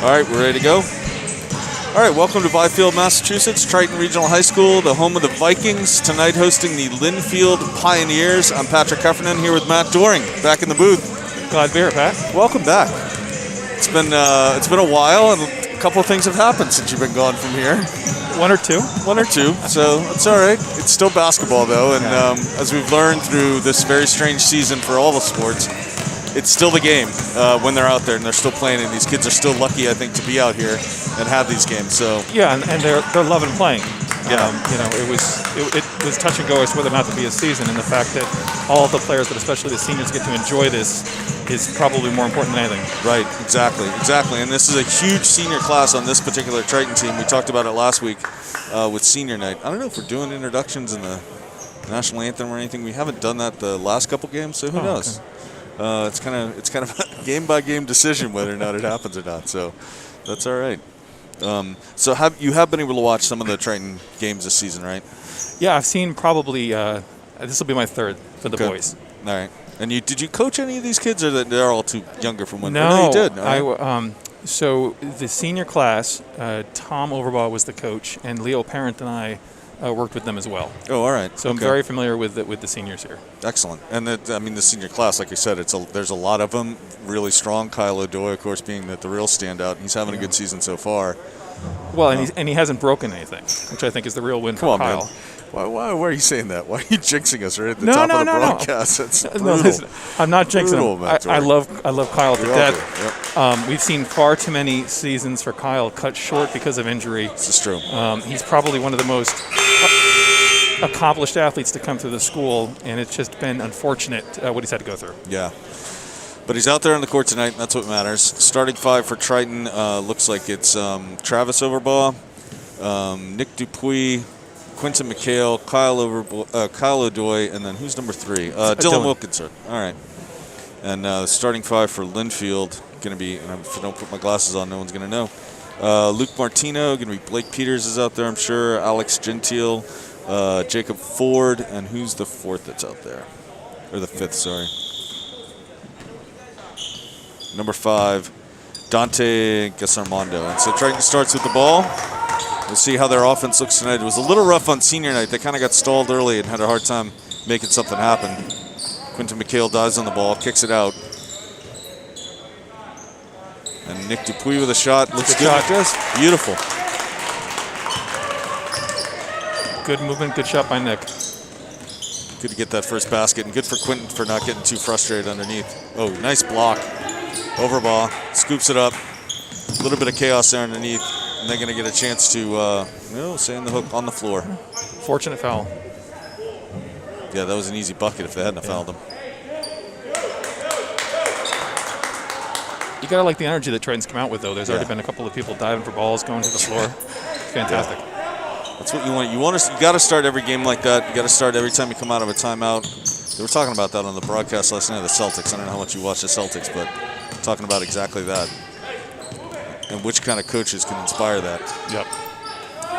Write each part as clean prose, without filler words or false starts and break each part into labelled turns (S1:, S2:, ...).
S1: All right, we're ready to go. All right, welcome to Lynnfield, Massachusetts, Triton Regional High School, the home of the Vikings. Tonight hosting the Lynnfield Pioneers. I'm Patrick Heffernan here with Matt Doring, back in the booth.
S2: Glad to be here, Pat.
S1: Welcome back. It's been a while, and a couple of things have happened since you've been gone from here.
S2: One or two,
S1: so it's all right. It's still basketball, though, and as we've learned through this very strange season for all the sports, it's still the game when they're out there and they're still playing, and these kids are still lucky, I think, to be out here and have these games. So
S2: yeah, and they're loving playing.
S1: Yeah,
S2: it was touch and go as whether or not to be a season, and the fact that all of the players, but especially the seniors, get to enjoy this is probably more important than anything.
S1: Right, exactly. And this is a huge senior class on this particular Triton team. We talked about it last week with senior night. I don't know if we're doing introductions in the national anthem or anything. We haven't done that the last couple games, so who knows? Okay. It's kind of a game-by-game decision whether or not it happens or not. So that's all right. So you have been able to watch some of the Triton games this season, right?
S2: Yeah, I've seen probably this will be my third for the boys.
S1: All right. And did you coach any of these kids, or they're all too younger from when?
S2: No,
S1: you did.
S2: Right. So the senior class, Tom Overbaugh was the coach, and Leo Parent and I worked with them as well.
S1: Oh, all right.
S2: So I'm very familiar with the seniors here.
S1: Excellent. And the senior class, like I said, there's a lot of them really strong. Kyle O'Doy, of course, being the real standout. He's having a good season so far.
S2: Well, and he hasn't broken anything, which I think is the real win for Kyle.
S1: Man. Why are you saying that? Why are you jinxing us right at the top of the broadcast?
S2: No.
S1: That's brutal.
S2: No, listen, I'm not jinxing him. I love Kyle to death.
S1: Yep.
S2: We've seen far too many seasons for Kyle cut short because of injury.
S1: This is true.
S2: He's probably one of the most accomplished athletes to come through the school, and it's just been unfortunate what he's had to go through.
S1: Yeah. But he's out there on the court tonight, and that's what matters. Starting five for Triton looks like it's Travis Overbaugh, Nick Dupuis, Quinton McHale, Kyle O'Doy, and then who's number 3? Dylan Wilkinson. All right. And the starting five for Lynnfield going to be, and if I don't put my glasses on, no one's going to know. Luke Martino, going to be Blake Peters is out there, I'm sure. Alex Gentile, Jacob Ford, and who's the 4th that's out there? Or the 5th, sorry. Number 5, Dante Gasarmando. And so Triton starts with the ball. We'll see how their offense looks tonight. It was a little rough on senior night. They kind of got stalled early and had a hard time making something happen. Quinton McHale dives on the ball, kicks it out. And Nick Dupuis with a shot. Looks good.
S2: Just
S1: beautiful.
S2: Good movement, good shot by Nick.
S1: Good to get that first basket, and good for Quinton for not getting too frustrated underneath. Oh, nice block. Overbaugh scoops it up. A little bit of chaos there underneath. And they're going to get a chance to sand the hook on the floor.
S2: Fortunate foul.
S1: Yeah, that was an easy bucket if they hadn't fouled him.
S2: You got to like the energy that Triton's come out with, though. There's already been a couple of people diving for balls, going to the floor. It's fantastic.
S1: Yeah. That's what you want. You got to start every game like that. You got to start every time you come out of a timeout. They were talking about that on the broadcast last night of the Celtics. I don't know how much you watch the Celtics, but talking about exactly that. And which kind of coaches can inspire that.
S2: Yep.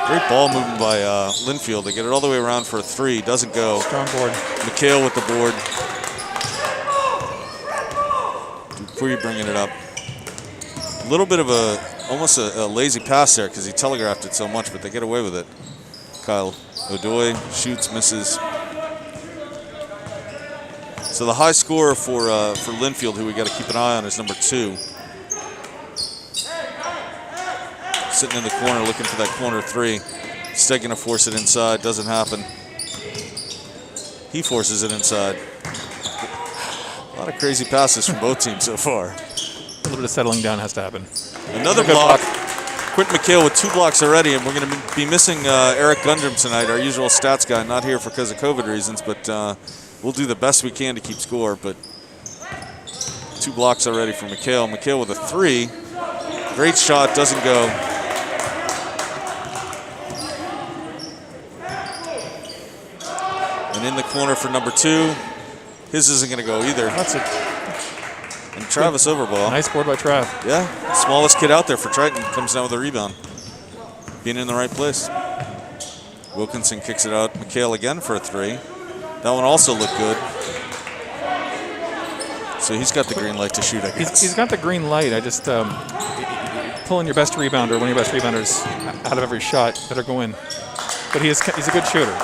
S1: Great ball movement by Lynnfield. They get it all the way around for a 3. Doesn't go.
S2: Strong board.
S1: McHale with the board. Dupuis bringing it up. A little bit of almost a lazy pass there because he telegraphed it so much, but they get away with it. Kyle O'Doy shoots, misses. So the high scorer for Lynnfield, who we got to keep an eye on, is number 2. Sitting in the corner looking for that corner 3. Stead going to force it inside. Doesn't happen. He forces it inside. A lot of crazy passes from both teams so far.
S2: A little bit of settling down has to happen.
S1: Another block. Quinton McHale with 2 blocks already, and we're going to be missing Eric Gundrum tonight, our usual stats guy. Not here because of COVID reasons, but we'll do the best we can to keep score. But 2 blocks already for McHale. McHale with a 3. Great shot. Doesn't go. And in the corner for number 2. His isn't going to go either.
S2: That's it.
S1: And Travis Overbaugh.
S2: Nice board by Trav.
S1: Yeah, smallest kid out there for Triton comes down with a rebound. Being in the right place. Wilkinson kicks it out. McHale again for a 3. That one also looked good. So he's got the green light to shoot, I guess.
S2: He's got the green light. I just pulling your best rebounder, one of your best rebounders out of every shot, better go in. But he's a good shooter.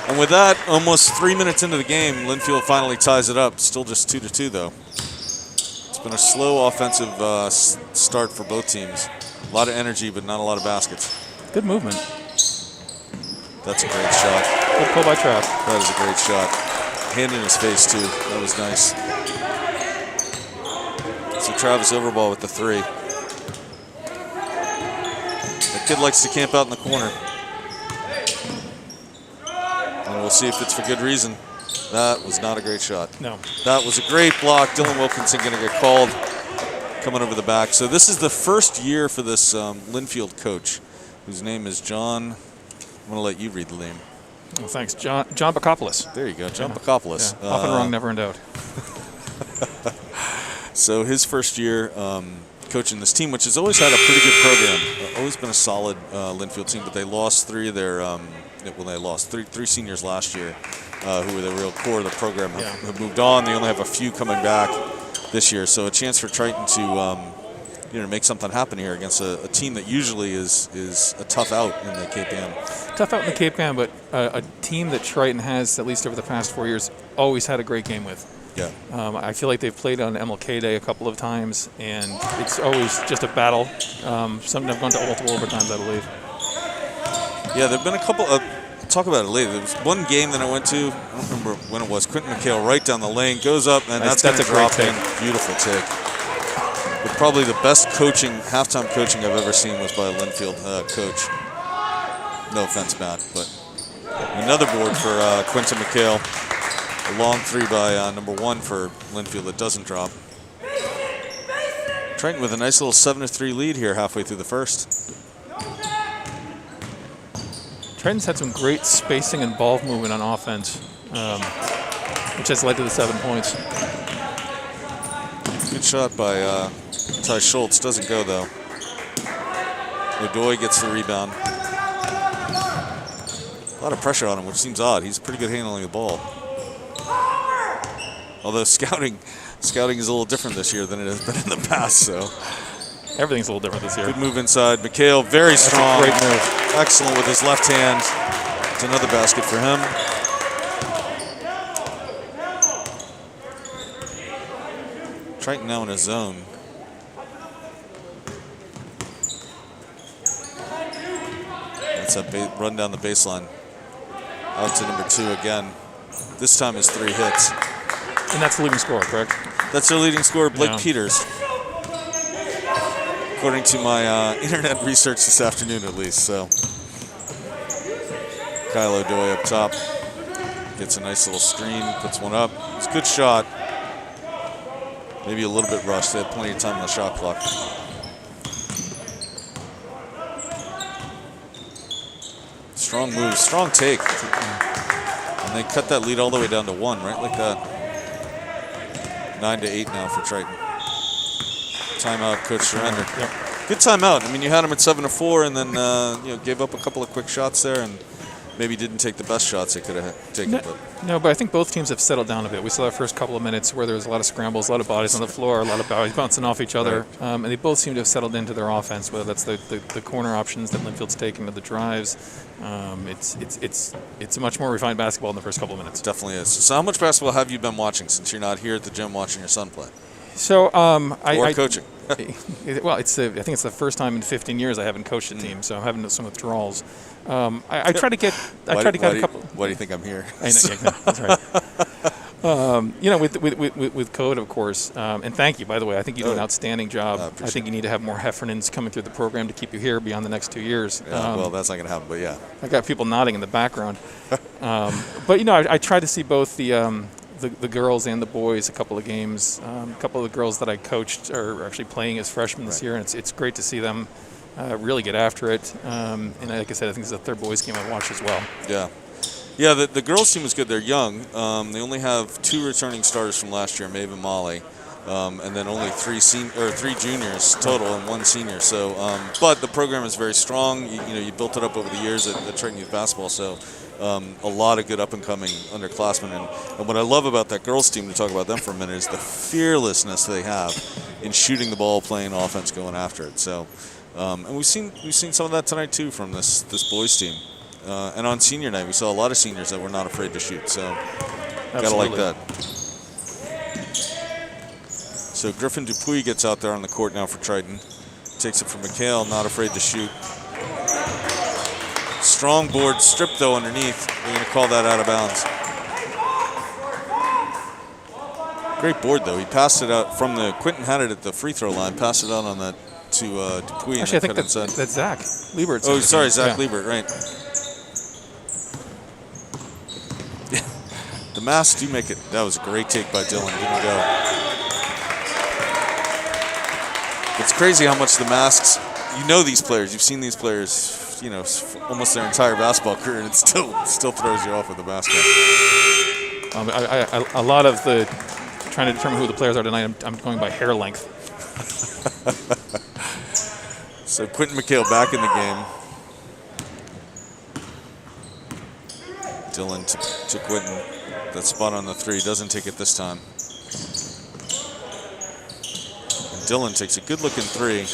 S1: And with that, almost 3 minutes into the game, Lynnfield finally ties it up. Still just 2-2, though. It's been a slow offensive start for both teams. A lot of energy, but not a lot of baskets.
S2: Good movement.
S1: That's a great shot.
S2: Good pull by Trav.
S1: That is a great shot. Hand in his face, too. That was nice. So Travis Overball with the 3. The kid likes to camp out in the corner. And we'll see if it's for good reason. That was not a great shot.
S2: No.
S1: That was a great block. Dylan Wilkinson going to get called coming over the back. So this is the first year for this Lynnfield coach, whose name is John. I'm going to let you read the name.
S2: Well, thanks. John Bacopoulos.
S1: There you go, John Bacopoulos.
S2: Yeah. Often wrong, never in doubt.
S1: So his first year coaching this team, which has always had a pretty good program. Always been a solid Lynnfield team, but they lost 3 of their they lost three seniors last year, who were the real core of the program, have moved on. They only have a few coming back this year, so a chance for Triton to make something happen here against a team that usually is a tough out in the Cape Ann.
S2: Tough out in the Cape Ann, but a team that Triton has, at least over the past 4 years, always had a great game with.
S1: Yeah.
S2: I feel like they've played on MLK Day a couple of times, and it's always just a battle. Something I've gone to multiple overtimes, I believe.
S1: Yeah, there have been a couple of, talk about it later. There was one game that I went to, I don't remember when it was, Quentin McHale right down the lane, goes up, and that's going to drop in. Beautiful take. But probably the best halftime coaching I've ever seen was by a Lynnfield coach. No offense, Matt, but another board for Quentin McHale. A long 3 by number 1 for Lynnfield that doesn't drop. Triton with a nice little 7-3 lead here halfway through the first.
S2: Triton's had some great spacing and ball movement on offense, which has led to the 7 points.
S1: Good shot by Ty Schultz. Doesn't go, though. Lodoy gets the rebound. A lot of pressure on him, which seems odd. He's pretty good handling the ball. Although scouting is a little different this year than it has been in the past, so.
S2: Everything's a little different this year.
S1: Good move inside. McHale, very strong.
S2: Great move.
S1: Excellent with his left hand. It's another basket for him. Triton now in a zone. That's a run down the baseline. Out to number 2 again. This time is 3 hits.
S2: And that's the leading scorer, correct?
S1: That's their leading scorer, Blake
S2: Yeah.
S1: Peters. According to my internet research this afternoon, at least. So, Kyle O'Doy up top gets a nice little screen, puts one up. It's a good shot. Maybe a little bit rushed. They had plenty of time on the shot clock. Strong move, strong take. And they cut that lead all the way down to 1, right like that. 9-8 now for Triton. Timeout, Coach Surrender.
S2: Yep.
S1: Good timeout. I mean, you had him at 7-4, and then gave up a couple of quick shots there, and maybe didn't take the best shots they could have taken.
S2: No, but I think both teams have settled down a bit. We saw the first couple of minutes where there was a lot of scrambles, a lot of bodies on the floor, a lot of bodies bouncing off each other,
S1: right.
S2: And they both seem to have settled into their offense. Whether that's the corner options that Lynnfield's taking to the drives, it's a much more refined basketball in the first couple of minutes.
S1: Definitely is. So, how much basketball have you been watching since you're not here at the gym watching your son play?
S2: So,
S1: or coaching.
S2: Well, I think it's the first time in 15 years I haven't coached a team, so I'm having some withdrawals. I try to get a couple.
S1: Why do you think I'm here?
S2: I know, yeah, that's right. With code, of course, and thank you, by the way. I think you do an outstanding job. I think you need to have more Heffernans coming through the program to keep you here beyond the next 2 years.
S1: Well, that's not going to happen, but yeah.
S2: I got people nodding in the background. But, I try to see both the girls and the boys a couple of games. A couple of the girls that I coached are actually playing as freshmen this year, and it's great to see them really get after it. And like I said, I think it's the third boys game I watched as well.
S1: Yeah. Yeah, the girls' team is good. They're young. They only have 2 returning starters from last year, Maeve and Molly, and then only 3 juniors total and 1 senior. So, but the program is very strong. You built it up over the years at Triton Youth Basketball. So, a lot of good up-and-coming underclassmen. And what I love about that girls' team, to talk about them for a minute, is the fearlessness they have. in shooting the ball, playing offense, going after it. So, and we've seen some of that tonight too from this boys team. And on senior night, we saw a lot of seniors that were not afraid to shoot. So, gotta like that. So Griffin Dupuis gets out there on the court now for Triton. Takes it from McHale, not afraid to shoot. Strong board, stripped though underneath. They're going to call that out of bounds. Great board though. He passed it out from the, Quentin had it at the free throw line, passed it out on that to Dupuis.
S2: Actually, I think that's Zach Liebert.
S1: Oh, sorry, Zach Liebert, right. The masks do make it. That was a great take by Dylan, didn't go. It's crazy how much the masks, you know these players, you've seen these players, you know, almost their entire basketball career, and it still throws you off with the basket.
S2: A lot of the trying to determine who the players are tonight, I'm going by hair length.
S1: So Quentin McHale back in the game. Dylan to Quentin. That spot on the three, doesn't take it this time. Dylan takes a good-looking three.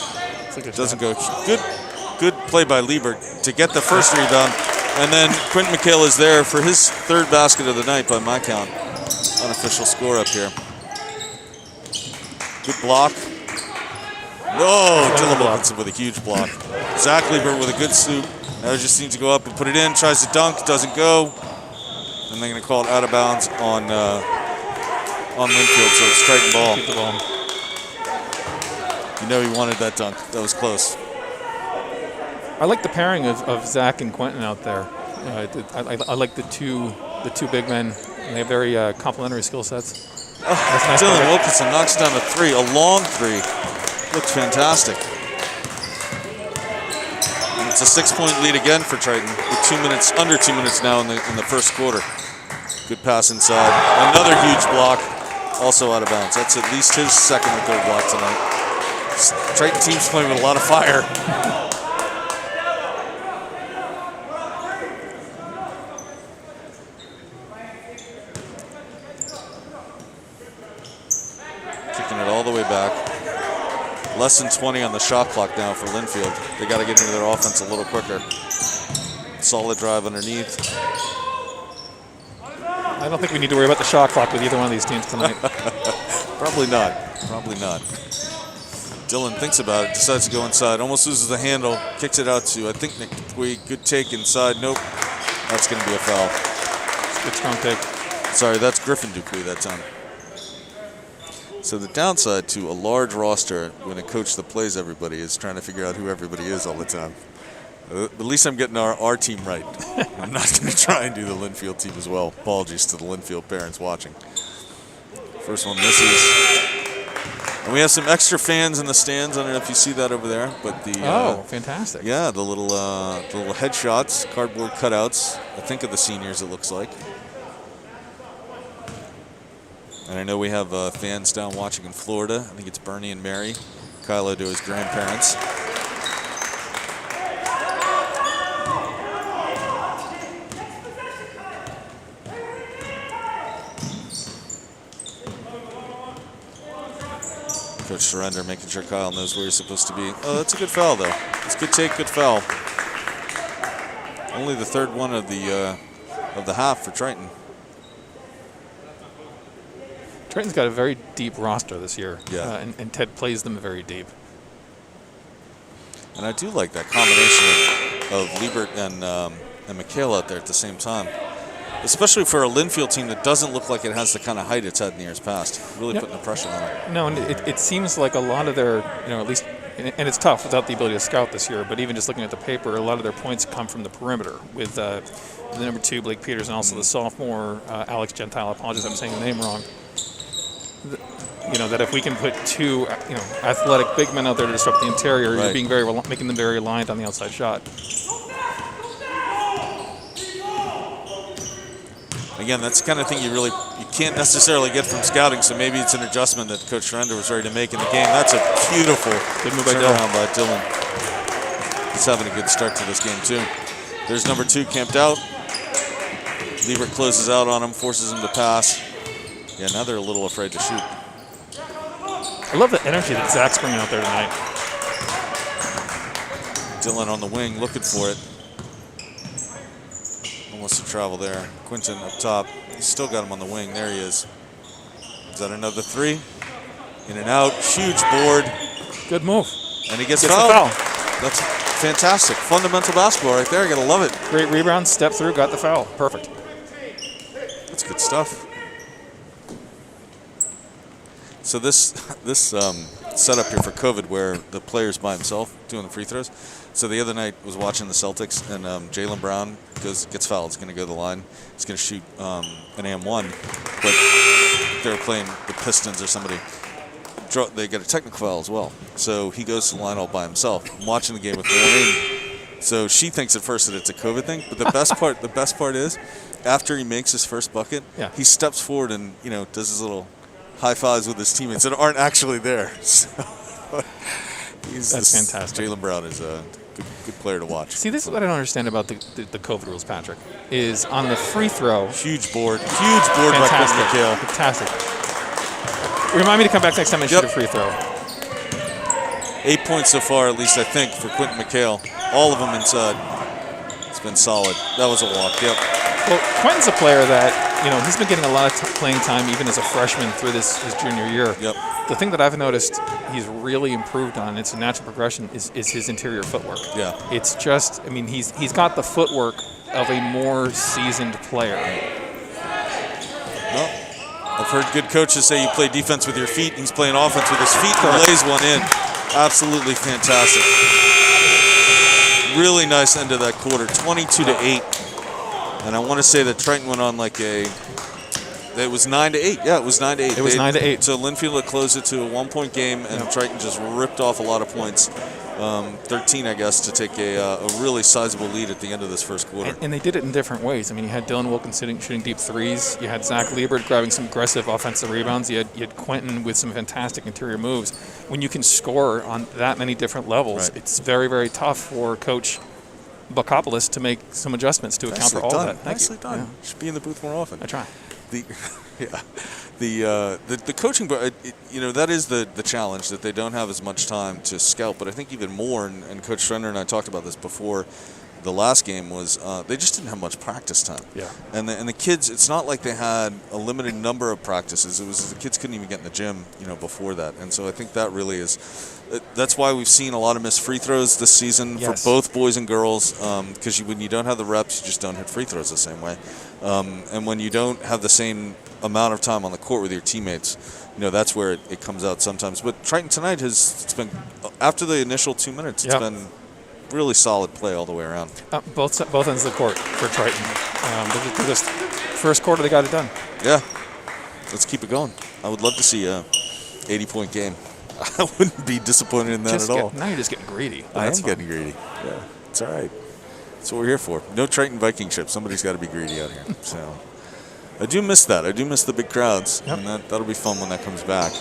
S1: Doesn't go. Good play by Liebert to get the first rebound. And then Quentin McHale is there for his third basket of the night by my count. Unofficial score up here. Good block. Whoa, Dylan Wilkinson with a huge block. Zach Liebert with a good swoop. Now just needs to go up and put it in. Tries to dunk, doesn't go. And they're going to call it out of bounds on Lynnfield, so it's Triton ball.
S2: Keep the ball.
S1: You know he wanted that dunk. That was close.
S2: I like the pairing of Zach and Quentin out there. I like the two big men. They have very complementary skill sets.
S1: Nice. Dylan Wilkinson knocks down a three, a long three. Looks fantastic. And it's a 6-point lead again for Triton with under 2 minutes now in the first quarter. Good pass inside. Another huge block, also out of bounds. That's at least his second or third block tonight. Triton team's playing with a lot of fire. Kicking it all the way back. Less than 20 on the shot clock now for Lynnfield. They got to get into their offense a little quicker. Solid drive underneath.
S2: I don't think we need to worry about the shot clock with either one of these teams tonight.
S1: Probably not. Probably not. Dylan thinks about it, decides to go inside, almost loses the handle, kicks it out to, I think, Nick Dupuis. Good take inside. Nope. That's going to be a foul.
S2: Good strong take.
S1: Sorry, that's Griffin Dupuis that time. So the downside to a large roster when a coach that plays everybody is trying to figure out who everybody is all the time. At least I'm getting our team right. I'm not going to try and do the Lynnfield team as well. Apologies to the Lynnfield parents watching. First one misses. And we have some extra fans in the stands. I don't know if you see that over there, but the
S2: fantastic!
S1: Yeah, the little headshots, cardboard cutouts. I think of the seniors. It looks like. And I know we have fans down watching in Florida. I think it's Bernie and Mary. Kylo to his grandparents. Coach Surrender making sure Kyle knows where he's supposed to be. Oh, that's a good foul, though. It's a good take, good foul. Only the third one of the half for Triton.
S2: Triton's got a very deep roster this year,
S1: yeah.
S2: And Ted plays them very deep.
S1: And I do like that combination of Liebert and McHale out there at the same time. Especially for a Lynnfield team that doesn't look like it has the kind of height it's had in years past. Really putting the pressure on it.
S2: No, and it seems like a lot of their, at least, and it's tough without the ability to scout this year, but even just looking at the paper, a lot of their points come from the perimeter with the number 2, Blake Peters, and also the sophomore, Alex Gentile. I apologize if I'm saying the name wrong. That if we can put two, athletic big men out there to disrupt the interior,
S1: right.
S2: You're making them very reliant on the outside shot.
S1: Again, that's the kind of thing you can't necessarily get from scouting, so maybe it's an adjustment that Coach Surrender was ready to make in the game. That's a beautiful
S2: good move by
S1: Dylan. He's having a good start to this game, too. There's number 2 camped out. Liebert closes out on him, forces him to pass. Yeah, now they're a little afraid to shoot.
S2: I love the energy that Zach's bringing out there tonight.
S1: Dylan on the wing looking for it. Almost a travel there. Quinton up top. He's still got him on the wing. There he is. Is that another three? In and out. Huge board.
S2: Good move.
S1: And he gets
S2: the
S1: fouled.
S2: foul.
S1: That's fantastic. Fundamental basketball right there. You got to love it.
S2: Great rebound. Step through. Got the foul. Perfect.
S1: That's good stuff. So this setup here for COVID, where the player's by himself doing the free throws. So the other night was watching the Celtics, and Jaylen Brown gets fouled. He's going to go to the line. He's going to shoot an AM1, but they're playing the Pistons or somebody. They get a technical foul as well. So he goes to the line all by himself. I'm watching the game with Maureen. So she thinks at first that it's a COVID thing, but the best part is, after he makes his first bucket, he steps forward and does his little high fives with his teammates that aren't actually there. So
S2: that's fantastic.
S1: Jaylen Brown is a good player to watch.
S2: See, this is what I don't understand about the COVID rules, Patrick, is on the free throw.
S1: Huge board by Quinton McHale.
S2: Fantastic. Remind me to come back next time and shoot a free throw.
S1: 8 points so far, at least I think, for Quinton McHale. All of them inside. It's been solid. That was a walk. Yep.
S2: Well, Quentin's a player that, he's been getting a lot of playing time even as a freshman through his junior year.
S1: Yep.
S2: The thing that I've noticed he's really improved on, it's a natural progression, is his interior footwork.
S1: Yeah.
S2: It's just, he's got the footwork of a more seasoned player.
S1: Well, I've heard good coaches say you play defense with your feet. He's playing offense with his feet and lays one in. Absolutely fantastic. Really nice end of that quarter, 22-8. And I want to say that Triton went on it was 9-8. Yeah, it was 9-8.
S2: It was 9-8.
S1: So Lynnfield had closed it to a 1-point game, and Triton just ripped off a lot of points. 13, I guess, to take a really sizable lead at the end of this first quarter.
S2: And they did it in different ways. You had Dylan Wilkins shooting deep threes. You had Zach Liebert grabbing some aggressive offensive rebounds. You had Quentin with some fantastic interior moves. When you can score on that many different levels, it's very, very tough for Coach Bakopoulos to make some adjustments to account for all that.
S1: Nicely done.
S2: Yeah.
S1: Should be in the booth more often.
S2: I try.
S1: The coaching, that is the challenge, that they don't have as much time to scout. But I think even more, and Coach Schreiner and I talked about this before the last game, was they just didn't have much practice time.
S2: Yeah.
S1: And the kids, it's not like they had a limited number of practices. It was the kids couldn't even get in the gym, before that. And so I think that really is. That's why we've seen a lot of missed free throws this season for both boys and girls, because when you don't have the reps, you just don't hit free throws the same way. And when you don't have the same amount of time on the court with your teammates, that's where it comes out sometimes. But Triton tonight it's been, after the initial 2 minutes, it's been really solid play all the way around.
S2: Both ends of the court for Triton. This first quarter, they got it done.
S1: Yeah. Let's keep it going. I would love to see a 80-point game. I wouldn't be disappointed in that at all.
S2: Now you're just getting greedy.
S1: I am getting greedy. Yeah, it's all right. That's what we're here for. No Triton Viking ship. Somebody's got to be greedy out here. So I do miss that. I do miss the big crowds, and that'll be fun when that comes back.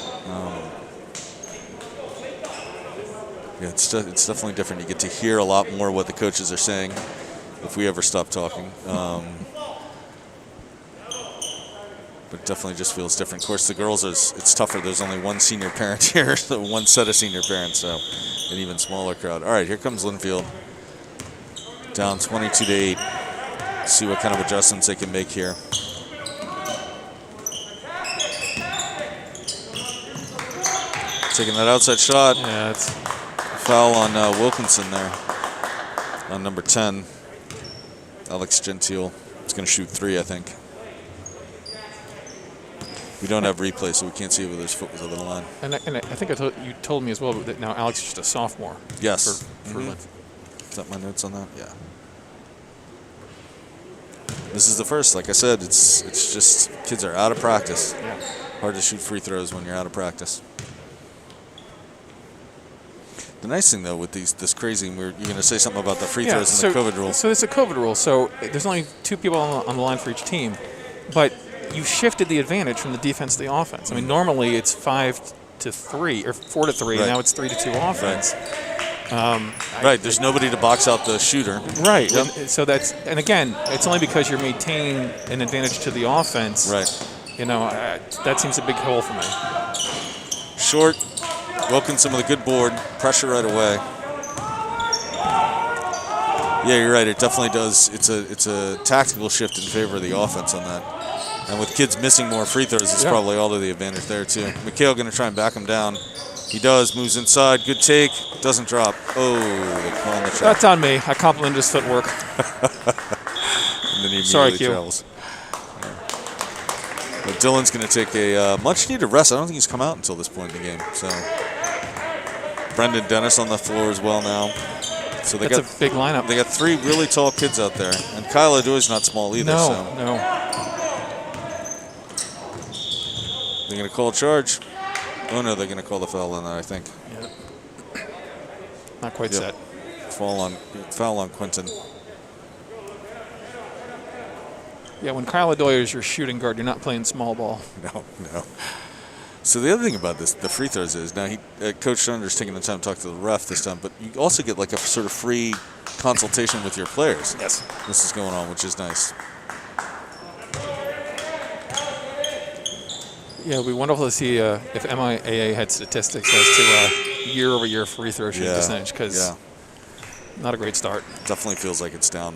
S1: It's definitely different. You get to hear a lot more what the coaches are saying if we ever stop talking. But it definitely just feels different. Of course, the girls, it's tougher. There's only one senior parent here, so one set of senior parents, so an even smaller crowd. All right, here comes Lynnfield. Down 22-8. See what kind of adjustments they can make here. Taking that outside shot.
S2: Yeah, it's
S1: foul on Wilkinson there on number 10. Alex Gentile is going to shoot 3, I think. We don't have replay, so we can't see whether his foot was over the line.
S2: And I think you told me as well that now Alex is just a sophomore.
S1: Yes.
S2: For Lynnfield.
S1: Is that my notes on that? Yeah. This is the first. Like I said, it's just kids are out of practice.
S2: Yeah.
S1: Hard to shoot free throws when you're out of practice. The nice thing, though, with this crazy, you're going to say something about the free throws and the COVID rule.
S2: So it's a COVID rule. So there's only 2 people on the line for each team, but you shifted the advantage from the defense to the offense. Normally it's 5-3 or 4-3.
S1: Right.
S2: And now it's 3-2 offense.
S1: Right. There's nobody to box out the shooter.
S2: Right.
S1: Yep.
S2: So and again, it's only because you're maintaining an advantage to the offense.
S1: Right.
S2: That seems a big hole for me.
S1: short. Wilkinson with a good board. Pressure right away. Yeah, you're right. It definitely does. It's a tactical shift in favor of the offense on that. And with kids missing more free throws, it's probably all to the advantage there, too. McHale going to try and back him down. He does. Moves inside. Good take. Doesn't drop. Oh, they call on the trap.
S2: That's on me. I complimented his footwork.
S1: And then he
S2: Sorry,
S1: immediately
S2: Q.
S1: travels. But Dylan's going to take a much-needed rest. I don't think he's come out until this point in the game. So Brendan Dennis on the floor as well now. So
S2: That's a big lineup.
S1: They got 3 really tall kids out there. And Kyle Adoy's not small either.
S2: No.
S1: They're going to call a charge. Oh, no, they're going to call the foul on that, I think.
S2: Yep. Not quite set.
S1: Foul on Quinton.
S2: Yeah, when Kyle Adoy is your shooting guard, you're not playing small ball.
S1: No. So the other thing about the free throws is, now Coach Saunders taking the time to talk to the ref this time, but you also get like a sort of free consultation with your players.
S2: Yes.
S1: This is going on, which is nice.
S2: Yeah, it would be wonderful to see if MIAA had statistics as to year-over-year free throw shooting percentage, because not a great start.
S1: Definitely feels like it's down.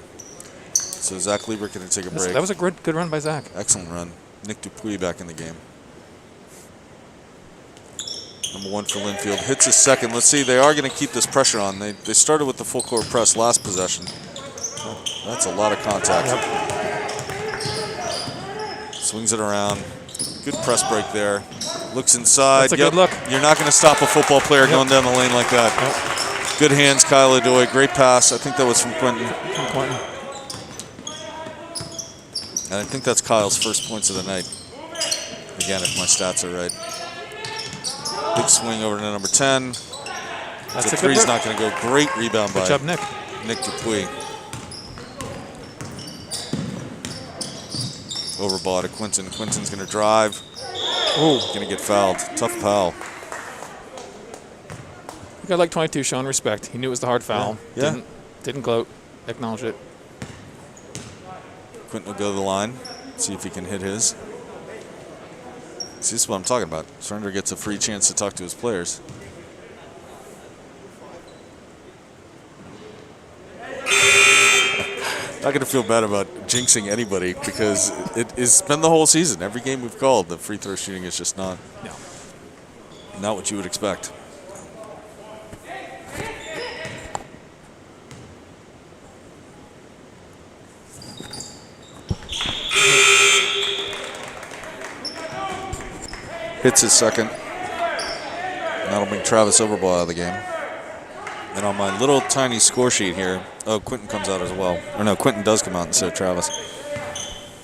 S1: So Zach Liebert going to take a break.
S2: That was a good run by Zach.
S1: Excellent run. Nick Dupuis back in the game. Number 1 for Lynnfield. Hits his second. Let's see. They are going to keep this pressure on. They started with the full court press last possession. Oh, that's a lot of contact. Yep. Swings it around. Good press break there. Looks inside.
S2: That's a good look.
S1: You're not going to stop a football player going down the lane like that. Yep. Good hands, Kyle Adoy. Great pass. I think that was from Quentin. And I think that's Kyle's first points of the night. Again, if my stats are right. Big swing over to number 10.
S2: That's
S1: the three's not going to go. Great rebound by Nick Dupuis. Over ball to Quinton. Quinton's going to drive. Going to get fouled. Tough foul.
S2: You got like 22 showing respect. He knew it was the hard foul.
S1: Yeah.
S2: Didn't gloat. Acknowledged it.
S1: Quinton will go to the line. See if he can hit his. See, this is what I'm talking about. Surrender gets a free chance to talk to his players. Not going to feel bad about jinxing anybody, because it's been the whole season. Every game we've called, the free throw shooting is just not what you would expect. Hits his second. And that'll bring Travis Overball out of the game. And on my little tiny score sheet here, Quinton comes out as well. Or no, Quinton does come out instead of Travis.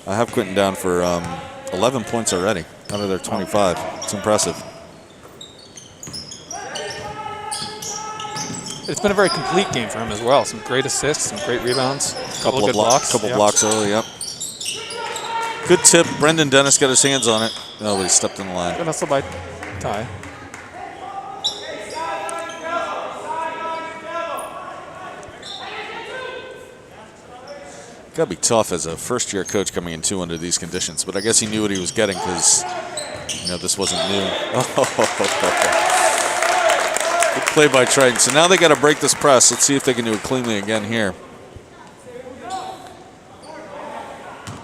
S1: I have Quinton down for 11 points already out of their 25. It's impressive.
S2: It's been a very complete game for him as well. Some great assists, some great rebounds, couple of good blocks.
S1: Couple blocks early, yep. Good tip. Brendan Dennis got his hands on it. Oh, but he stepped in the line.
S2: Good hustle by Ty.
S1: Got to be tough as a first-year coach coming in too under these conditions, but I guess he knew what he was getting, because this wasn't new. Good play by Triton. So now they got to break this press. Let's see if they can do it cleanly again here.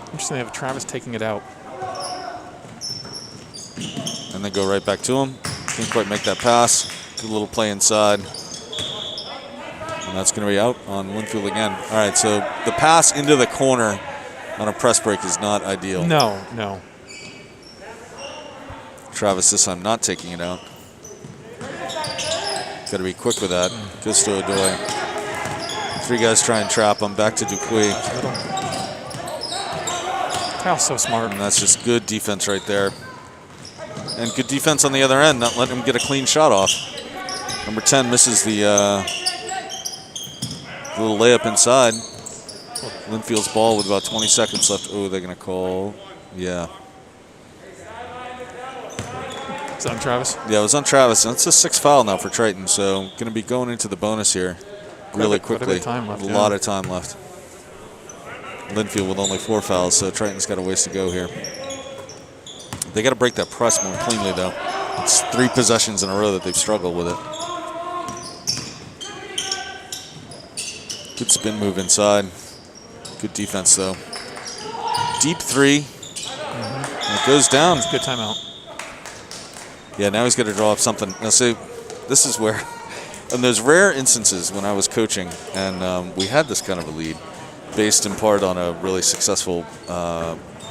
S2: Interesting, they have Travis taking it out.
S1: And then go right back to him. Can't quite make that pass. Good little play inside. And that's going to be out on Lynnfield again. All right, so the pass into the corner on a press break is not ideal.
S2: No.
S1: Travis this time not taking it out. Got to be quick with that. Goes to Adoy. 3 guys try and trap him. Back to Dupuis.
S2: Kyle's so smart.
S1: And that's just good defense right there. And good defense on the other end, not letting him get a clean shot off. Number 10 misses the little layup inside. Lynnfield's ball with about 20 seconds left. Oh, they're going to call. Yeah.
S2: Is that on Travis?
S1: Yeah, it was on Travis. And it's a 6th foul now for Triton, so going to be going into the bonus here really quickly.
S2: A
S1: lot of time left. Lynnfield with only 4 fouls, so Triton's got a ways to go here. They got to break that press more cleanly, though. It's 3 possessions in a row that they've struggled with it. Good spin move inside. Good defense, though. Deep 3. It goes down.
S2: It's a good timeout.
S1: Yeah, now he's got to draw up something. Now, see, this is where, in those rare instances when I was coaching, and we had this kind of a lead, based in part on a really successful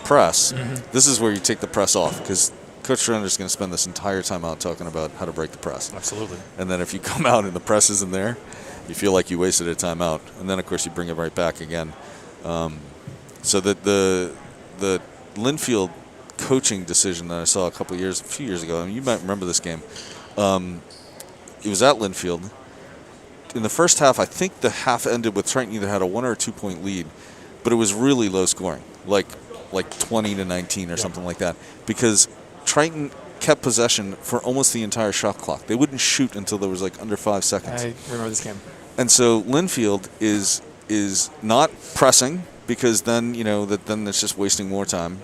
S1: press. This is where you take the press off, because Coach Trender is going to spend this entire time out talking about how to break the press.
S2: Absolutely.
S1: And then if you come out and the press isn't there, you feel like you wasted a timeout. And then, of course, you bring it right back again. So that the Lynnfield coaching decision that I saw a few years ago, I mean, you might remember this game. It was at Lynnfield. In the first half, I think the half ended with Triton either had a 1 or 2 point lead, but it was really low scoring, like 20-19 or something like that, because Triton kept possession for almost the entire shot clock. They wouldn't shoot until there was like under 5 seconds.
S2: I remember this game.
S1: And so Lynnfield is not pressing, because then then it's just wasting more time.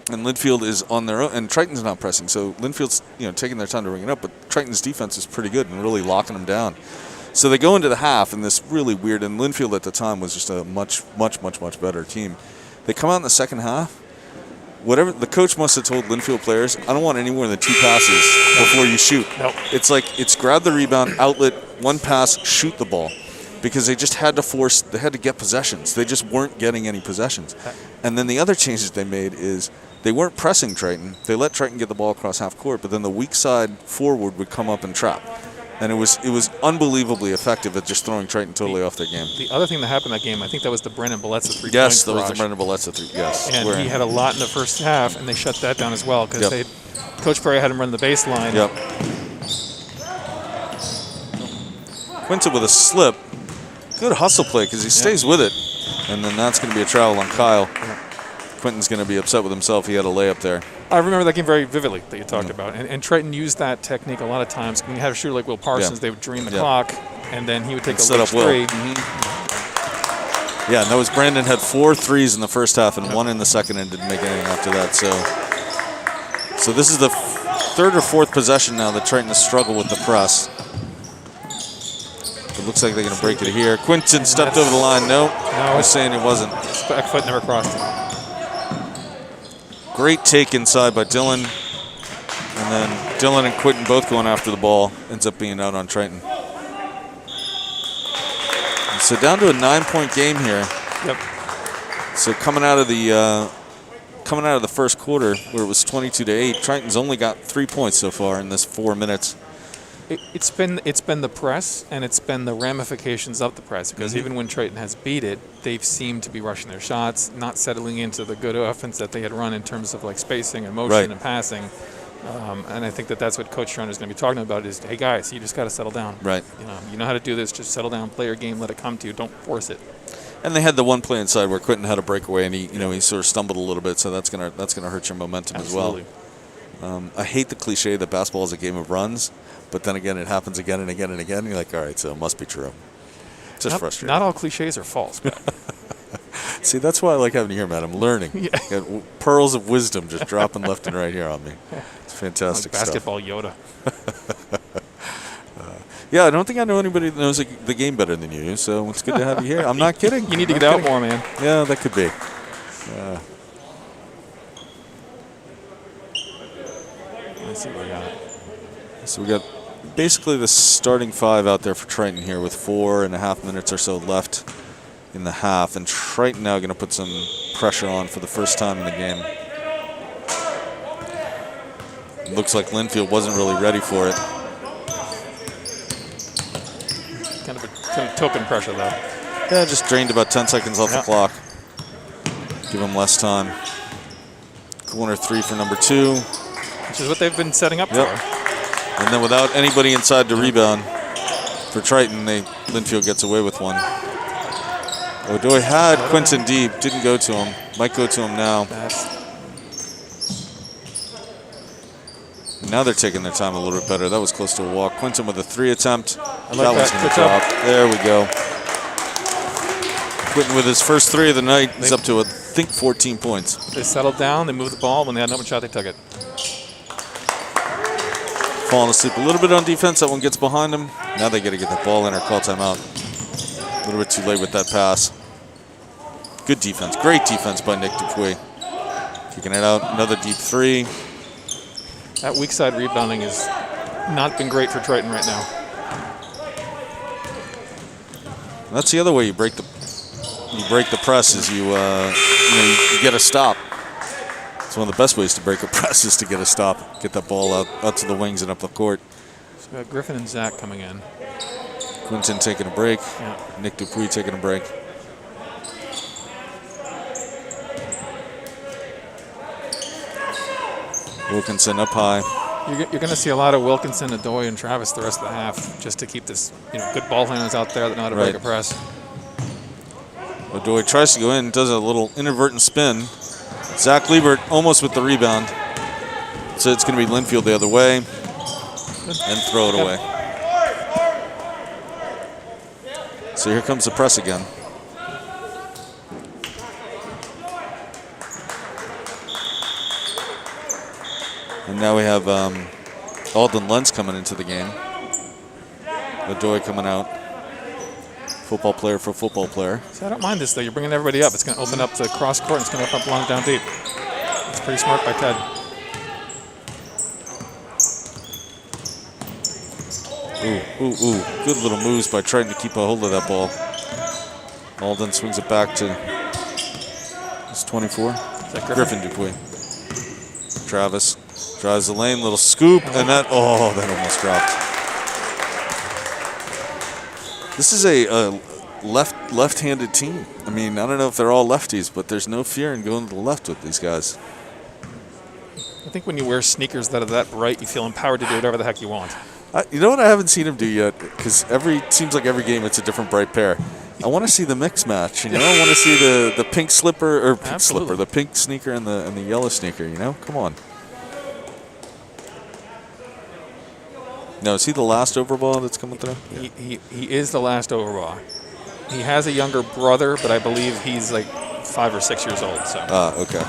S1: And Lynnfield is on their own, and Triton's not pressing. So Lynnfield's taking their time to bring it up, but Triton's defense is pretty good and really locking them down. So they go into the half, and this really weird. And Lynnfield at the time was just a much better team. They come out in the second half. Whatever the coach must have told Lynnfield players, I don't want any more than 2 passes before you shoot.
S2: Nope.
S1: It's grab the rebound, outlet, 1 pass, shoot the ball, because they just had to get possessions. They just weren't getting any possessions. And then the other changes they made is they weren't pressing Triton. They let Triton get the ball across half court, but then the weak side forward would come up and trap. And it was unbelievably effective at just throwing Triton totally off their game.
S2: The other thing that happened in that game, I think that was the Brennan Belletza 3-point
S1: Yes, that was
S2: barrage.
S1: the Brennan Belletza 3. Yes.
S2: And he had a lot in the first half, and they shut that down as well, because Coach Perry had him run the baseline.
S1: Yep. Quinton with a slip. Good hustle play, because he stays with it. And then that's going to be a travel on Kyle. Quinton's going to be upset with himself. He had a layup there.
S2: I remember that game very vividly that you talked about. And Triton used that technique a lot of times. When you had a shooter like Will Parsons, they would drain the clock, and then he would take a
S1: set up Will.
S2: 3.
S1: Yeah, and that was Brandon had 4 threes in the first half and 1 in the second, and didn't make anything after that. So this is the 3rd or 4th possession now that Triton has struggled with the press. It looks like they're going to break it here. Quinton stepped over the line. No, I was saying it wasn't.
S2: Back foot never crossed it.
S1: Great take inside by Dylan. And then Dylan and Quinton both going after the ball. Ends up being out on Triton. And so down to a 9-point game here.
S2: Yep.
S1: So coming out of the first quarter, where it was 22-8, Triton's only got 3 points so far in this 4 minutes.
S2: It's been the press, and it's been the ramifications of the press, because even when Triton has beat it, they've seemed to be rushing their shots, not settling into the good offense that they had run in terms of like spacing and motion and passing. And I think that's what Coach Trent is going to be talking about is, hey guys, you just got to settle down.
S1: Right.
S2: You know how to do this. Just settle down, play your game, let it come to you. Don't force it.
S1: And they had the one play inside where Quinton had a breakaway, and he sort of stumbled a little bit, so that's gonna hurt your momentum as well. I hate the cliche that basketball is a game of runs, but then again, it happens again and again and again. And you're like, all right, so it must be true. It's just frustrating.
S2: Not all cliches are false.
S1: See, that's why I like having you here, man. I'm learning. Got pearls of wisdom just dropping left and right here on me. It's fantastic
S2: like basketball Yoda.
S1: Yeah, I don't think I know anybody that knows the game better than you, so it's good to have you here. I'm not kidding.
S2: You need to get out more, man.
S1: Yeah, that could be.
S2: Let's see what we got.
S1: So we got basically the starting 5 out there for Triton here with 4.5 minutes or so left in the half, and Triton now going to put some pressure on for the first time in the game. It looks like Lynnfield wasn't really ready for it.
S2: Kind of token pressure, though.
S1: Yeah, just drained about 10 seconds off the clock. Give them less time. Corner 3 for number 2.
S2: Which is what they've been setting up for.
S1: And then without anybody inside to rebound for Triton, Lynnfield gets away with one. O'Doy had Quinton deep, didn't go to him. Might go to him now. Now they're taking their time a little bit better. That was close to a walk. Quinton with a 3 attempt. That one's going to drop. There we go. Quinton with his first 3 of the night. He's up to, I think, 14 points.
S2: They settled down. They moved the ball. When they had an open shot, they took it.
S1: falling asleep a little bit on defense. That one gets behind him. Now they got to get that ball in or call timeout. A little bit too late with that pass. Good defense. Great defense by Nick Dupuy. Kicking it out. Another deep three.
S2: That weak side rebounding has not been great for Triton right now.
S1: That's the other way you break the press is you get a stop. It's one of the best ways to break a press is to get a stop. Get that ball out to the wings and up the court.
S2: So we got Griffin and Zach coming in.
S1: Quinton taking a break.
S2: Yeah.
S1: Nick Dupuy taking a break. Wilkinson up high.
S2: You're going to see a lot of Wilkinson, Adoy, and Travis the rest of the half just to keep this, good ball handlers out there that know how to break a press.
S1: Adoy tries to go in, does a little inadvertent spin. Zach Liebert almost with the rebound. So it's going to be Lynnfield the other way and throw it away. So here comes the press again. And now we have Alden Lentz coming into the game. Adoy coming out. Football player for football player.
S2: So I don't mind this, though. You're bringing everybody up. It's going to open up the cross court, and it's going to open up long down deep. It's pretty smart by Ted.
S1: Ooh. Good little moves by Triton to keep a hold of that ball. Alden swings it back to it's 24.
S2: Is that
S1: Griffin Dupuy. Travis drives the lane, little scoop, and that almost dropped. This is a left-handed team. I mean, I don't know if they're all lefties, but there's no fear in going to the left with these guys.
S2: I think when you wear sneakers that are that bright, you feel empowered to do whatever the heck you want.
S1: You know what I haven't seen him do yet? Because seems like every game it's a different bright pair. I want to see the mix match. I want to see the pink slipper the pink sneaker and the yellow sneaker. Come on. No, is he the last overball that's coming through?
S2: He is the last overball. He has a younger brother, but I believe he's like 5 or 6 years old. So.
S1: Okay.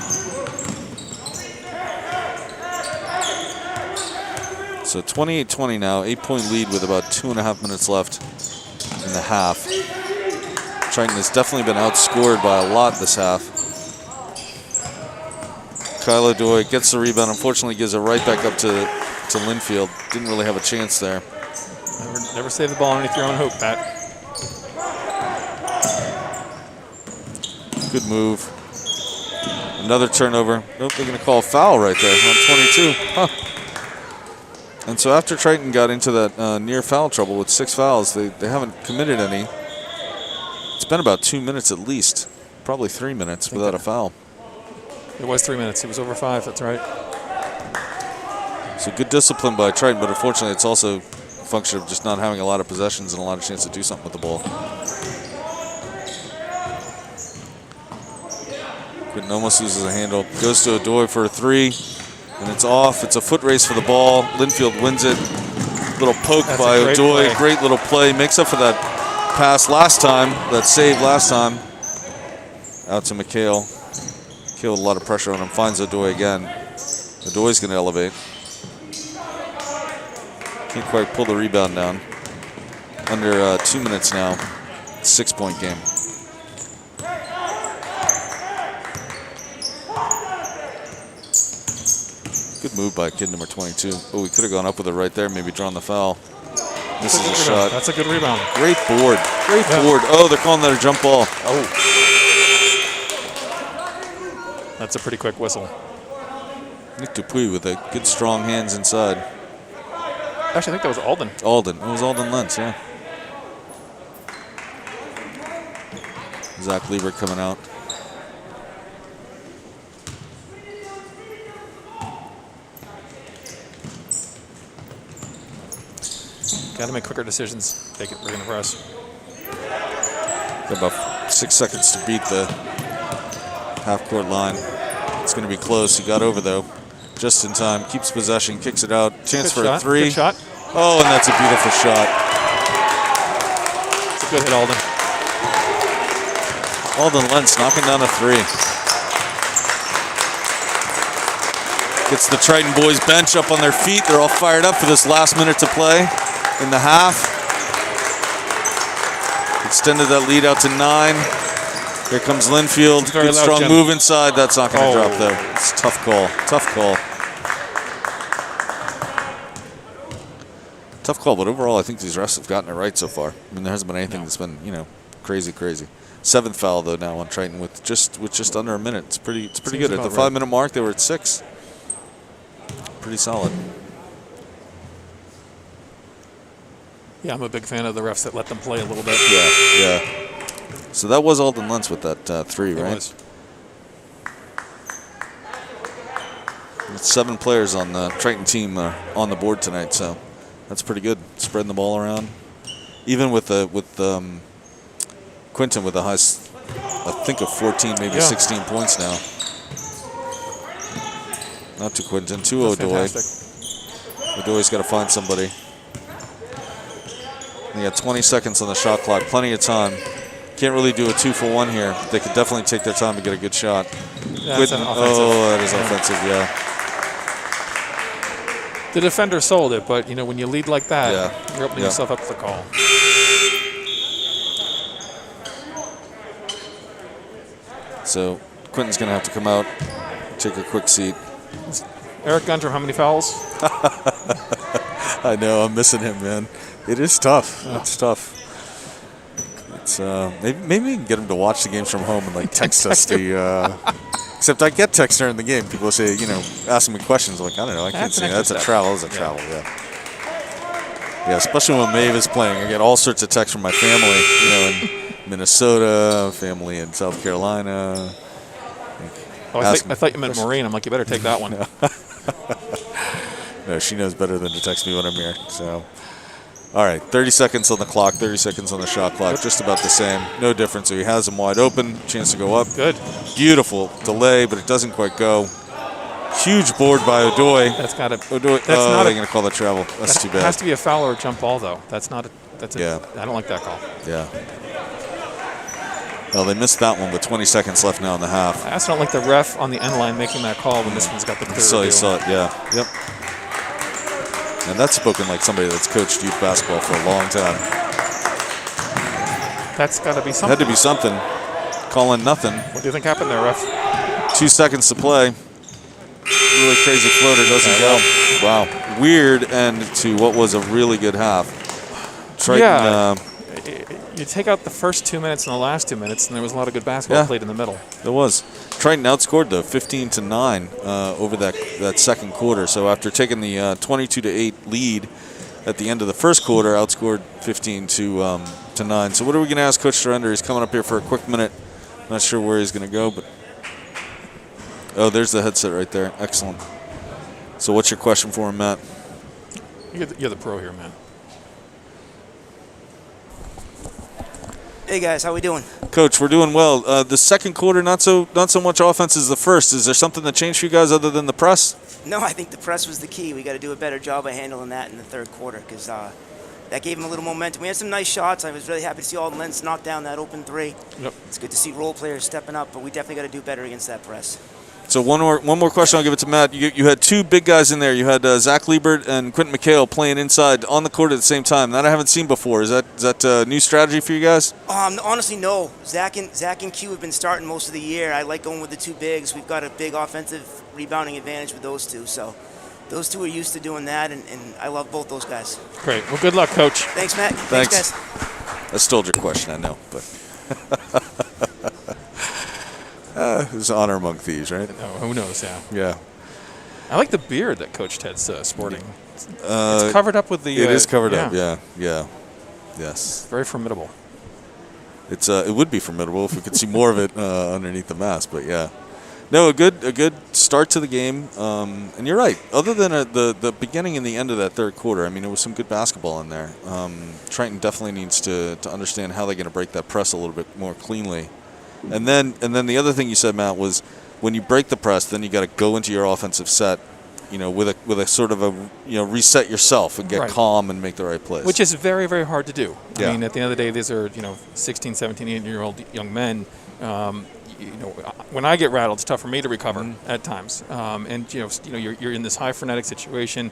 S1: So 28-20 now, 8-point lead with about 2.5 minutes left in the half. Triton has definitely been outscored by a lot this half. Kyle Adoy gets the rebound, unfortunately gives it right back up to Lynnfield. Didn't really have a chance there.
S2: Never save the ball underneath your own hoop, Pat.
S1: Good move. Another turnover. Nope, they're going to call a foul right there on 22. Huh. And so after Triton got into that near foul trouble with 6 fouls, they haven't committed any. It's been about 2 minutes at least, probably 3 minutes without a foul.
S2: It was 3 minutes. It was over 5. That's right.
S1: So good discipline by Triton, but unfortunately it's also a function of just not having a lot of possessions and a lot of chance to do something with the ball. Quinton almost loses a handle. Goes to Adoy for a 3, and it's off. It's a foot race for the ball. Lynnfield wins it. Little poke by Adoy. Great little play. Makes up for that pass last time, that save last time. Out to McHale. McHale with a lot of pressure on him. Finds Adoy again. Adoy's going to elevate. Can't quite pull the rebound down. Under 2 minutes now. 6-point game. Good move by kid number 22. Oh, we could have gone up with it right there, maybe drawn the foul. This is a shot.
S2: That's a good rebound.
S1: Great board. Great board. Oh, they're calling that a jump ball.
S2: Oh. That's a pretty quick whistle.
S1: Nick Dupuy with a good strong hands inside.
S2: Actually, I think that was Alden.
S1: Alden. It was Alden Lentz, yeah. Zach Liebert coming out.
S2: Got to make quicker decisions. We're going to press.
S1: Got about 6 seconds to beat the half-court line. It's going to be close. He got over, though, just in time. Keeps possession, kicks it out. Chance for a 3.
S2: Good shot.
S1: Oh, and that's a beautiful shot.
S2: It's a good hit, Alden.
S1: Alden Lentz knocking down a 3. Gets the Triton boys bench up on their feet. They're all fired up for this last minute to play in the half. Extended that lead out to 9. Here comes Lynnfield. Good strong move inside. That's not going to drop though. It's a tough call. Tough call. Tough call, but overall I think these refs have gotten it right so far. I mean, there hasn't been anything that's been, crazy. 7th foul though now on Triton with just under a minute. It's pretty good. At the 5-minute mark they were at 6. Pretty solid.
S2: Yeah, I'm a big fan of the refs that let them play a little bit.
S1: Yeah. So that was Alden Lentz with that 3, right? It was. With 7 players on the Triton team on the board tonight, so that's pretty good. Spreading the ball around, even with Quinton with the high, I think of 14, maybe 16 points now. Not to Quinton, to O'Doy. O'Doy's got to find somebody. They got 20 seconds on the shot clock, plenty of time. Can't really do a 2-for-1 here. They could definitely take their time to get a good shot.
S2: Quinton,
S1: that is offensive, yeah.
S2: The defender sold it, but when you lead like that, you're opening yourself up to the call.
S1: So Quinton's going to have to come out, take a quick seat.
S2: Eric Gundrum, how many fouls?
S1: I know, I'm missing him, man. It is tough. Yeah. It's tough. It's maybe we can get him to watch the games from home and text us the. Except I get texts during the game. People say, asking me questions. I'm like, I don't know, I can't see. That's a travel. It's a travel. Yeah. Yeah, especially when Maeve is playing. I get all sorts of texts from my family. In Minnesota, family in South Carolina.
S2: Oh, I thought you meant Maureen. I'm like, you better take that one.
S1: No, she knows better than to text me when I'm here. So, all right, 30 seconds on the clock, 30 seconds on the shot clock, just about the same. No difference. So he has them wide open, chance to go up.
S2: Good.
S1: Beautiful delay, but it doesn't quite go. Huge board by O'Doy.
S2: That's got to.
S1: O'Doy. They're going to call that travel. That's too bad.
S2: It has to be a foul or a jump ball, though. That's not.
S1: Yeah.
S2: I don't like that call.
S1: Yeah. Well, they missed that one, but 20 seconds left now in the half.
S2: I also don't like the ref on the end line making that call when this one's got the clear
S1: So you saw it, yeah. Yep. And that's spoken like somebody that's coached youth basketball for a long time.
S2: That's got to be something.
S1: Had to be something. Calling nothing.
S2: What do you think happened there, ref?
S1: 2 seconds to play. Really crazy floater doesn't go. Wow. Weird end to what was a really good half. Triton,
S2: you take out the first 2 minutes and the last 2 minutes, and there was a lot of good basketball played in the middle.
S1: There was. Triton outscored though 15-9 over that second quarter. So after taking the 22-8 lead at the end of the first quarter, outscored 15-9. So what are we going to ask Coach Surrender? He's coming up here for a quick minute. Not sure where he's going to go, but there's the headset right there. Excellent. So what's your question for him, Matt?
S2: You're the pro here, man.
S3: Hey guys, how we doing?
S1: Coach, we're doing well. The second quarter, not so much offense as the first. Is there something that changed for you guys other than the press?
S3: No, I think the press was the key. We got to do a better job of handling that in the third quarter because that gave them a little momentum. We had some nice shots. I was really happy to see Alden Lentz knock down that open 3.
S2: Yep.
S3: It's good to see role players stepping up, but we definitely got to do better against that press.
S1: So one more question. I'll give it to Matt. You had 2 big guys in there. You had Zach Liebert and Quinton McHale playing inside on the court at the same time. That I haven't seen before. Is that a new strategy for you guys?
S3: Honestly, no. Zach and Q have been starting most of the year. I like going with the 2 bigs. We've got a big offensive rebounding advantage with those 2. So those 2 are used to doing that, and I love both those guys.
S2: Great. Well, good luck, Coach.
S3: Thanks, Matt.
S1: Thanks
S3: guys.
S1: I stole your question, I know, but it's honor among thieves, right?
S2: No, who knows?
S1: Yeah.
S2: I like the beard that Coach Ted's sporting. It's covered up with the.
S1: It is covered up. Yeah. Yes.
S2: Very formidable.
S1: It would be formidable if we could see more of it underneath the mask, but yeah. No, a good start to the game, and you're right. Other than the beginning and the end of that third quarter, I mean, there was some good basketball in there. Triton definitely needs to understand how they're going to break that press a little bit more cleanly, and then the other thing you said, Matt, was when you break the press, then you got to go into your offensive set, with a sort of a reset yourself and get calm and make the right plays.
S2: Which is very, very hard to do.
S1: Yeah.
S2: I mean, at the end of the day, these are 16, 17, 18-year-old young men. when I get rattled, it's tough for me to recover at times. And you're in this high frenetic situation.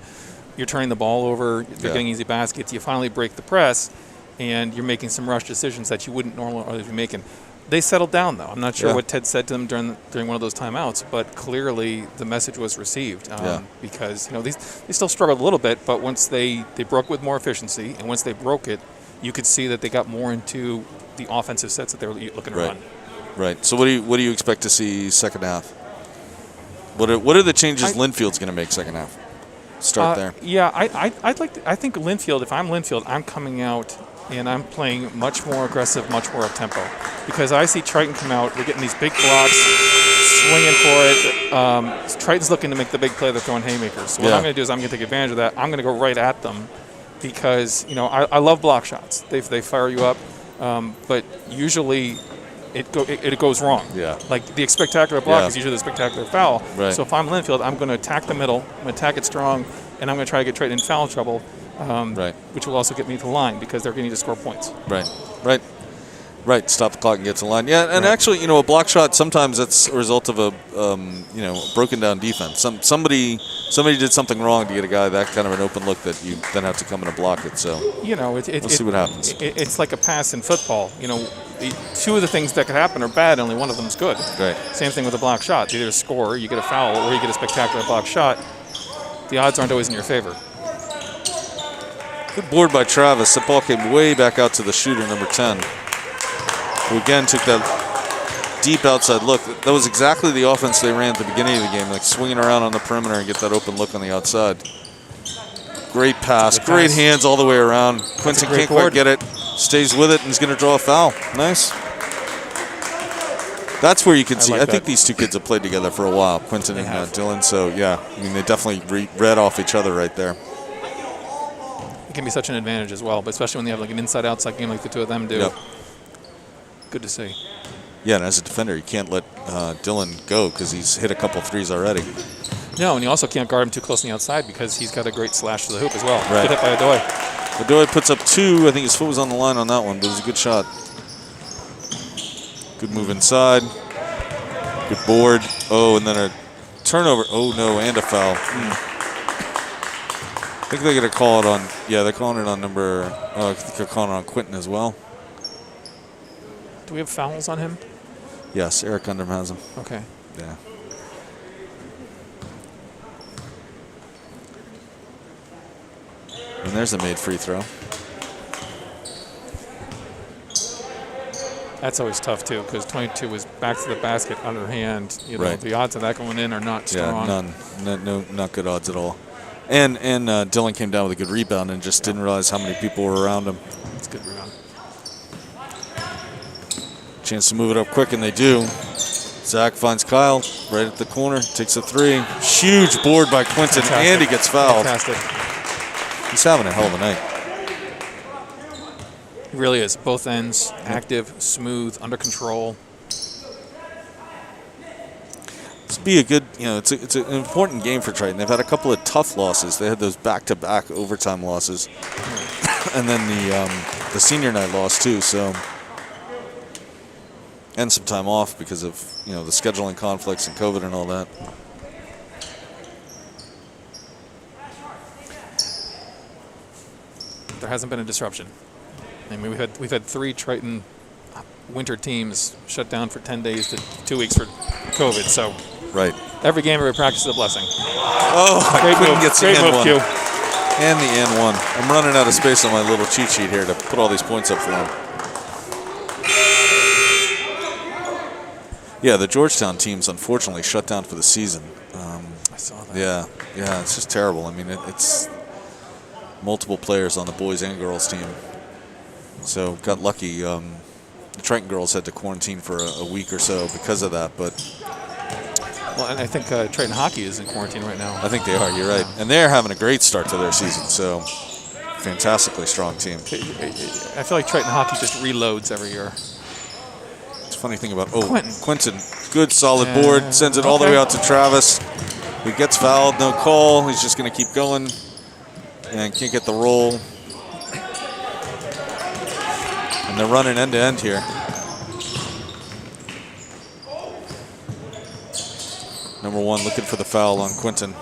S2: You're turning the ball over. You're getting easy baskets. You finally break the press, and you're making some rush decisions that you wouldn't normally be making. They settled down, though. I'm not sure what Ted said to them during one of those timeouts, but clearly the message was received because they still struggled a little bit, but once they broke with more efficiency, and once they broke it, you could see that they got more into the offensive sets that they were looking to run.
S1: Right. So what do you expect to see second half? What are the changes Lynnfield's going to make second half? Start there.
S2: Yeah, I think Lynnfield. If I'm Lynnfield, I'm coming out and I'm playing much more aggressive, much more up tempo, because I see Triton come out. They're getting these big blocks, swinging for it. Triton's looking to make the big play. They're throwing haymakers. So what I'm going to do is I'm going to take advantage of that. I'm going to go right at them because I love block shots. They fire you up, but usually it goes wrong. Yeah. Like the spectacular block is usually the spectacular foul.
S1: Right.
S2: So if I'm Lynnfield, I'm going to attack the middle. I'm going to attack it strong, and I'm going to try to get Triton in foul trouble. Which will also get me to the line because they're going to need to score points. Right. Stop the clock and get to the line. Yeah, and actually, a block shot sometimes that's a result of a broken down defense. Somebody did something wrong to get a guy that kind of an open look that you then have to come in and block it. So we'll see what happens. It's like a pass in football. Two of the things that could happen are bad. Only one of them is good.
S1: Right.
S2: Same thing with a block shot. You either score, you get a foul, or you get a spectacular block shot. The odds aren't always in your favor.
S1: Good board by Travis. The ball came way back out to the shooter, number 10, who again took that deep outside look. That was exactly the offense they ran at the beginning of the game, like swinging around on the perimeter and get that open look on the outside. Great pass, great hands all the way around. Quinton can't quite get it, stays with it, and he's going to draw a foul. Nice. That's where you can see. I think these two kids have played together for a while, Quinton and Dylan. So, they definitely read off each other right there.
S2: Can be such an advantage as well, but especially when they have like an inside-outside game like the two of them do.
S1: Yep.
S2: Good to see.
S1: Yeah, and as a defender, you can't let Dylan go because he's hit a couple threes already.
S2: No, and you also can't guard him too close on the outside because he's got a great slash to the hoop as well.
S1: Right.
S2: Good hit by Adoy.
S1: Adoy puts up 2. I think his foot was on the line on that one, but it was a good shot. Good move inside. Good board. Oh, and then a turnover. Oh, no, and a foul. I think they're going to call it on, they're calling it on I think they're calling it on Quinton as well.
S2: Do we have fouls on him?
S1: Yes, Eric Undrum has them.
S2: Okay.
S1: Yeah. And there's a made free throw.
S2: That's always tough, too, because 22 was back to the basket underhand. The odds of that going in are not strong.
S1: Yeah, none. No, not good odds at all. And Dylan came down with a good rebound and just didn't realize how many people were around him.
S2: That's a good rebound.
S1: Chance to move it up quick, and they do. Zach finds Kyle right at the corner, takes a 3. Huge board by Quinton, and he gets fouled.
S2: Fantastic.
S1: He's having a hell of a night.
S2: He really is. Both ends, active, smooth, under control.
S1: This would be a good, it's an important game for Triton. They've had a couple of tough losses. They had those back-to-back overtime losses, and then the senior night loss too. So, and some time off because of the scheduling conflicts and COVID and all that.
S2: There hasn't been a disruption. I mean, we've had 3 Triton winter teams shut down for 10 days to 2 weeks for COVID. So.
S1: Right.
S2: Every game, every practice is a blessing.
S1: Oh, I couldn't get the N1.
S2: Q.
S1: And the N1. I'm running out of space on my little cheat sheet here to put all these points up for him. Yeah, the Georgetown team's unfortunately shut down for the season.
S2: I saw that.
S1: Yeah, it's just terrible. I mean, it's multiple players on the boys and girls team. So got lucky. The Triton girls had to quarantine for a week or so because of that, but.
S2: Well, and I think Triton hockey is in quarantine right now.
S1: I think they are. You're right, and they're having a great start to their season. So, fantastically strong team.
S2: I feel like Triton hockey just reloads every year.
S1: It's a funny thing about Quinton, good solid board, sends it all the way out to Travis. He gets fouled, no call. He's just going to keep going, and can't get the roll. And they're running end to end here. Number 1 looking for the foul on Quinton.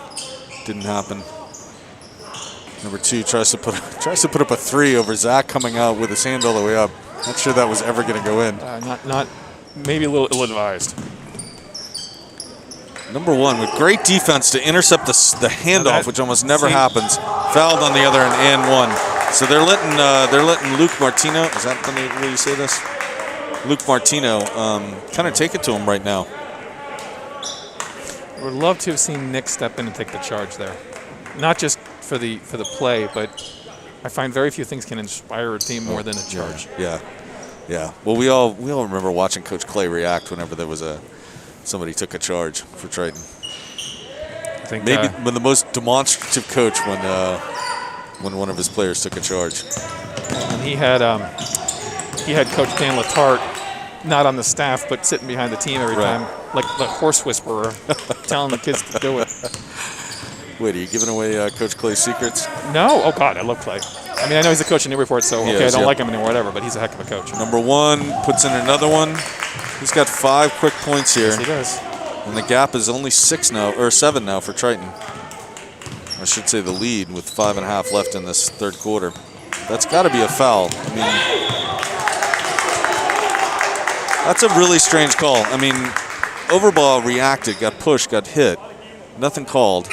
S1: Didn't happen. Number 2 tries to put up a 3 over Zach coming out with his hand all the way up. Not sure that was ever going to go in.
S2: Not maybe a little ill-advised.
S1: Number 1 with great defense to intercept the handoff, which almost never happens. Fouled on the other end and 1. So they're letting Luke Martino. Is that the way you say this? Luke Martino kind of take it to him right now.
S2: Would love to have seen Nick step in and take the charge there, not just for the play, but I find very few things can inspire a team more than a charge.
S1: Yeah. Well, we all remember watching Coach Clay react whenever there was somebody took a charge for Triton.
S2: I think
S1: maybe when the most demonstrative coach when one of his players took a charge.
S2: And he had Coach Dan Latarte not on the staff, but sitting behind the team every time, like the horse whisperer, telling the kids to do it.
S1: Wait, are you giving away Coach Clay's secrets?
S2: No. Oh, God, I love Clay. I mean, I know he's a coach in Newburyport, so I don't like him anymore, whatever, but he's a heck of a coach.
S1: Number 1 puts in another one. He's got 5 quick points here.
S2: Yes, he does.
S1: And the gap is only 7 now for Triton. I should say the lead with 5.5 left in this third quarter. That's got to be a foul. I mean, that's a really strange call. I mean, Overball reacted, got pushed, got hit. Nothing called.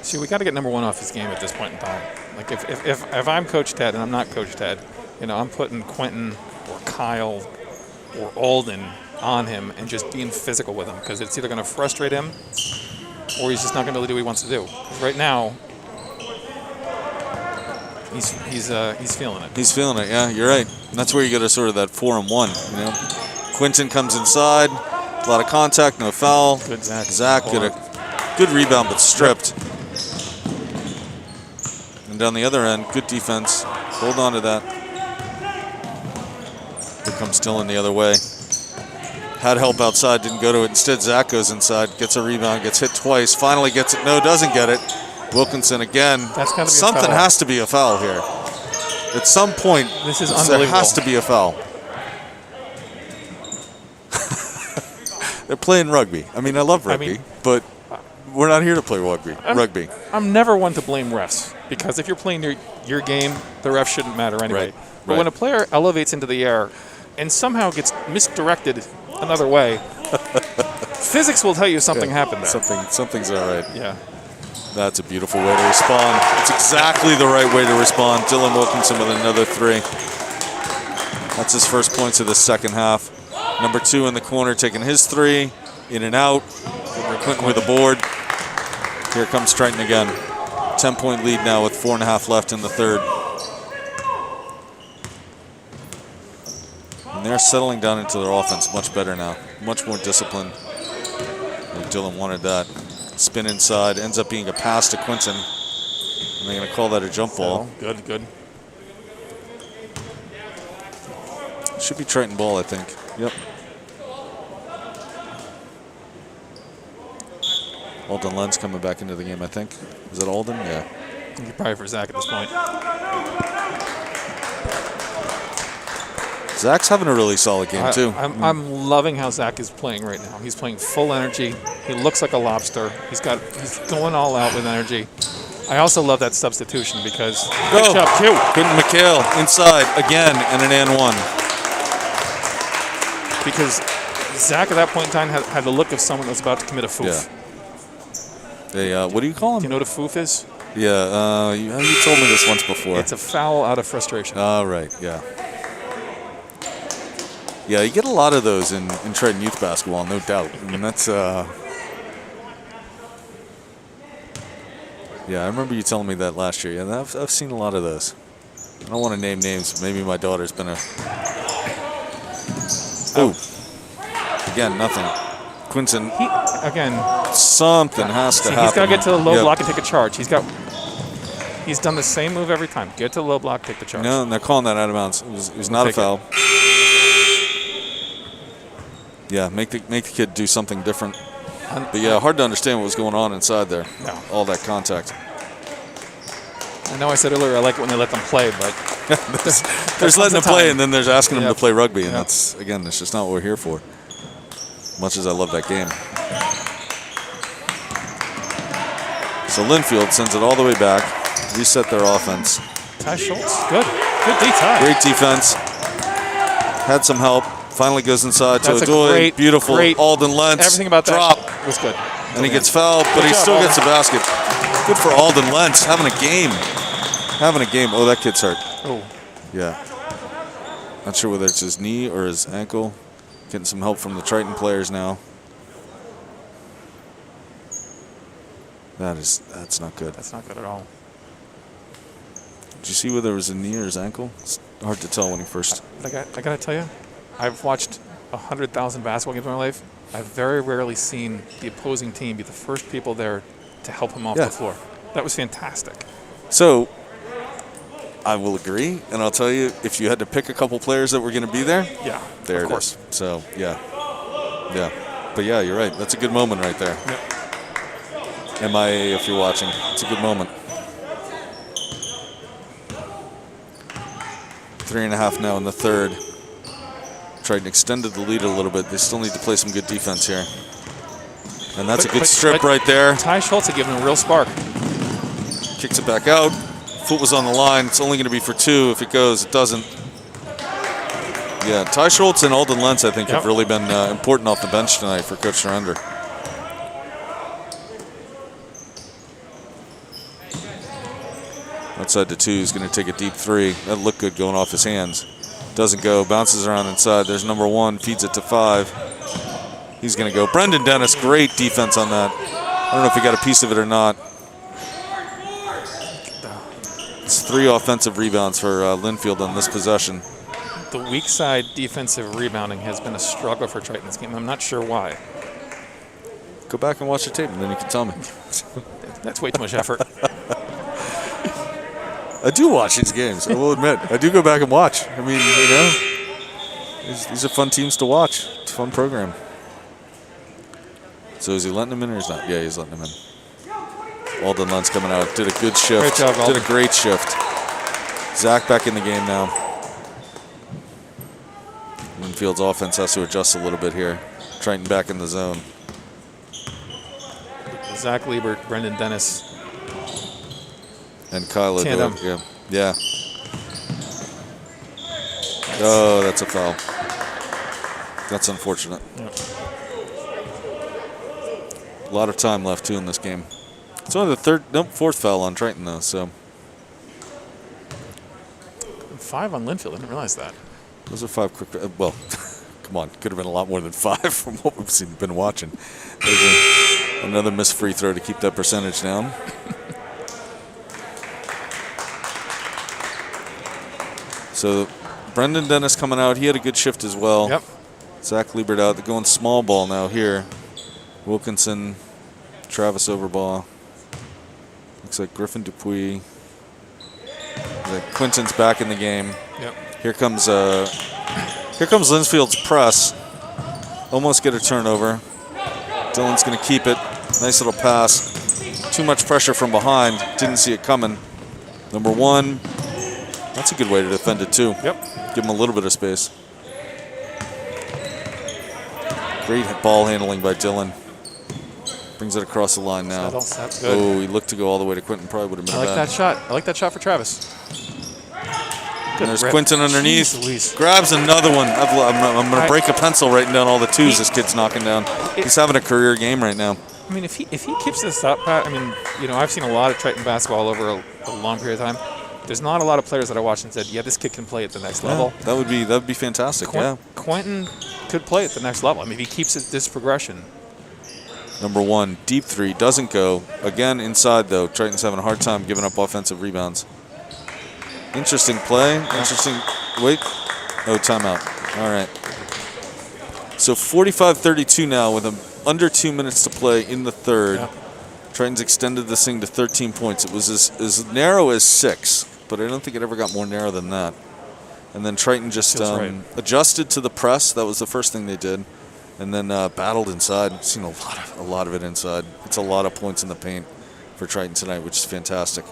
S2: See, we got to get number 1 off his game at this point in time. Like if I'm Coach Ted and I'm not Coach Ted, I'm putting Quentin or Kyle or Alden on him and just being physical with him, because it's either going to frustrate him or he's just not going to be able to do what he wants to do. Right now, he's feeling it.
S1: He's feeling it. Yeah, you're right. And that's where you get a sort of that 4-and-1. Quinton comes inside, a lot of contact, no foul.
S2: Good Zach.
S1: Zach get a good rebound, but stripped. And down the other end, good defense. Hold on to that. Here comes Dillon the other way. Had help outside, didn't go to it. Instead, Zach goes inside, gets a rebound, gets hit twice, finally gets it. No, doesn't get it. Wilkinson again.
S2: That's gotta be
S1: something
S2: a foul.
S1: has to be a foul here. At some point,
S2: this is
S1: there
S2: unbelievable.
S1: has to be a foul. They're playing rugby. I mean, I love rugby, but we're not here to play rugby.
S2: I'm never one to blame refs, because if you're playing your game, the ref shouldn't matter anyway.
S1: Right.
S2: But when a player elevates into the air and somehow gets misdirected another way, physics will tell you something happened there.
S1: Something's all right.
S2: Yeah.
S1: That's a beautiful way to respond. It's exactly the right way to respond. Dylan Wilkinson with another 3. That's his first points of the second half. Number 2 in the corner taking his 3. In and out. Quinton with the board. Here comes Triton again. 10-point lead now with 4.5 left in the third. And they're settling down into their offense much better now. Much more disciplined. And Dylan wanted that. Spin inside, ends up being a pass to Quinton. And they're going to call that a jump ball.
S2: Good.
S1: Should be Triton ball, I think. Yep. Alden Lenz coming back into the game, I think. Is that Alden? Yeah.
S2: I think probably for Zach at this point.
S1: Zach's having a really solid game, too.
S2: I'm loving how Zach is playing right now. He's playing full energy. He looks like a lobster. He's going all out with energy. I also love that substitution because
S1: Quinton McHale inside again and an and 1.
S2: Because Zach at that point in time had the look of someone that was about to commit a foof.
S1: Yeah. What do you call him?
S2: Do you know what a foof is?
S1: Yeah, you told me this once before.
S2: It's a foul out of frustration.
S1: Oh, right, yeah. Yeah, you get a lot of those in Triton youth basketball, no doubt. I mean, that's... Yeah, I remember you telling me that last year. Yeah, I've seen a lot of those. I don't want to name names. Maybe my daughter's been a... Oh. Again, nothing. Quinton. Something has to happen.
S2: He's got to get to the low block and take a charge. He's done the same move every time. Get to the low block, take the charge.
S1: No, and they're calling that out of bounds. It was not a foul. Yeah, make the kid do something different. But yeah, hard to understand what was going on inside there.
S2: No.
S1: All that contact.
S2: I know I said earlier I like it when they let them play, but
S1: there's letting them play, and then there's asking them to play rugby, and
S2: Yep.
S1: that's just not what we're here for. Much as I love that game. So Lynnfield sends it all the way back. Reset their offense.
S2: Ty Schultz, good D, Ty.
S1: Great defense. Had some help. Finally goes inside to
S2: That's a
S1: Adoy.
S2: great,
S1: Beautiful.
S2: great-
S1: Alden Lentz.
S2: Everything about that
S1: drop.
S2: was good.
S1: And he gets fouled, but
S2: Good
S1: he
S2: job,
S1: still
S2: Alden.
S1: gets the basket. Good for Alden Lentz. Having a game. Oh, that kid's hurt.
S2: Oh,
S1: Yeah. Not sure whether it's his knee or his ankle. Getting some help from the Triton players now. That's not good.
S2: that's not good at all.
S1: Did you see whether it was a knee or his ankle? It's hard to tell when he first.
S2: I gotta tell you, I've watched 100,000 basketball games in my life. I've very rarely seen the opposing team be the first people there to help him off
S1: Yeah.
S2: the floor. That was fantastic.
S1: So, I will agree, and I'll tell you, if you had to pick a couple players that were going to be there,
S2: Yeah,
S1: there
S2: of
S1: it
S2: course.
S1: is. So, yeah. But yeah, you're right. That's a good moment right there.
S2: Yep.
S1: MIA, if you're watching, it's a good moment. 3.5 now in the third. Triton extended the lead a little bit. They still need to play some good defense here. And that's a good strip right there.
S2: Ty Schultz had given him a real spark.
S1: Kicks it back out. Foot was on the line. It's only going to be for 2. If it goes, it doesn't. Yeah, Ty Schultz and Alden Lentz, I think, have really been important off the bench tonight for Coach Surrender. Outside to 2, he's going to take a deep 3. That looked good going off his hands. Doesn't go, bounces around inside. There's number 1, feeds it to 5. He's going to go. Brendan Dennis, great defense on that. I don't know if he got a piece of it or not. It's 3 offensive rebounds for Lynnfield on this possession.
S2: The weak side defensive rebounding has been a struggle for Triton this game. I'm not sure why.
S1: Go back and watch the tape, and then you can tell me.
S2: That's way too much effort.
S1: I do watch these games, I will admit. I do go back and watch. I mean, you know, these are fun teams to watch. It's a fun program. So is he letting him in or is not? Yeah, he's letting him in. Alden Lentz coming out. Did a good shift.
S2: Great job, Alden.
S1: Did a great shift. Zach back in the game now. Lynnfield's offense has to adjust a little bit here. Triton back in the zone.
S2: Zach Liebert, Brendan Dennis.
S1: And Kyle
S2: Tandem.
S1: Adoy. Yeah. Oh, that's a foul. That's unfortunate.
S2: Yep.
S1: A lot of time left, too, in this game. It's only the fourth foul on Triton, though, so.
S2: 5 on Lynnfield. I didn't realize that.
S1: Those are 5 quick. Well, come on. Could have been a lot more than 5 from what we've been watching. There's another missed free throw to keep that percentage down. So, Brendan Dennis coming out. He had a good shift as well.
S2: Yep.
S1: Zach Liebert out. They're going small ball now here. Wilkinson, Travis Overbaugh. Looks like Griffin Dupuis. Quinton's back in the game.
S2: Yep.
S1: Here comes Lynnfield's press. Almost get a turnover. Dylan's going to keep it. Nice little pass. Too much pressure from behind. Didn't see it coming. Number 1. That's a good way to defend it, too.
S2: Yep.
S1: Give him a little bit of space. Great ball handling by Dylan. Brings it across the line now.
S2: That's good.
S1: Oh, he looked to go all the way to Quinton. Probably would have been
S2: I like
S1: bad.
S2: that shot. I like that shot for Travis.
S1: And there's
S2: rip.
S1: Quinton underneath.
S2: Jeez Louise.
S1: Grabs another one. I'm going to break a pencil writing down all the 2s this kid's knocking down. He's having a career game right now.
S2: I mean, if he keeps this up, Pat, I mean, you know, I've seen a lot of Triton basketball over a long period of time. There's not a lot of players that I watched and said, yeah, this kid can play at the next level.
S1: That would be fantastic,
S2: Quentin could play at the next level. I mean, if he keeps this progression.
S1: Number 1, deep 3, doesn't go. Again, inside, though. Triton's having a hard time giving up offensive rebounds. Interesting play. Interesting. Wait. Oh, timeout. All right. So 45-32 now with under 2 minutes to play in the third.
S2: Yeah.
S1: Triton's extended this thing to 13 points. It was as narrow as 6, but I don't think it ever got more narrow than that. And then Triton just adjusted to the press. That was the first thing they did. And then battled inside. I've seen a lot of it inside. It's a lot of points in the paint for Triton tonight, which is fantastic.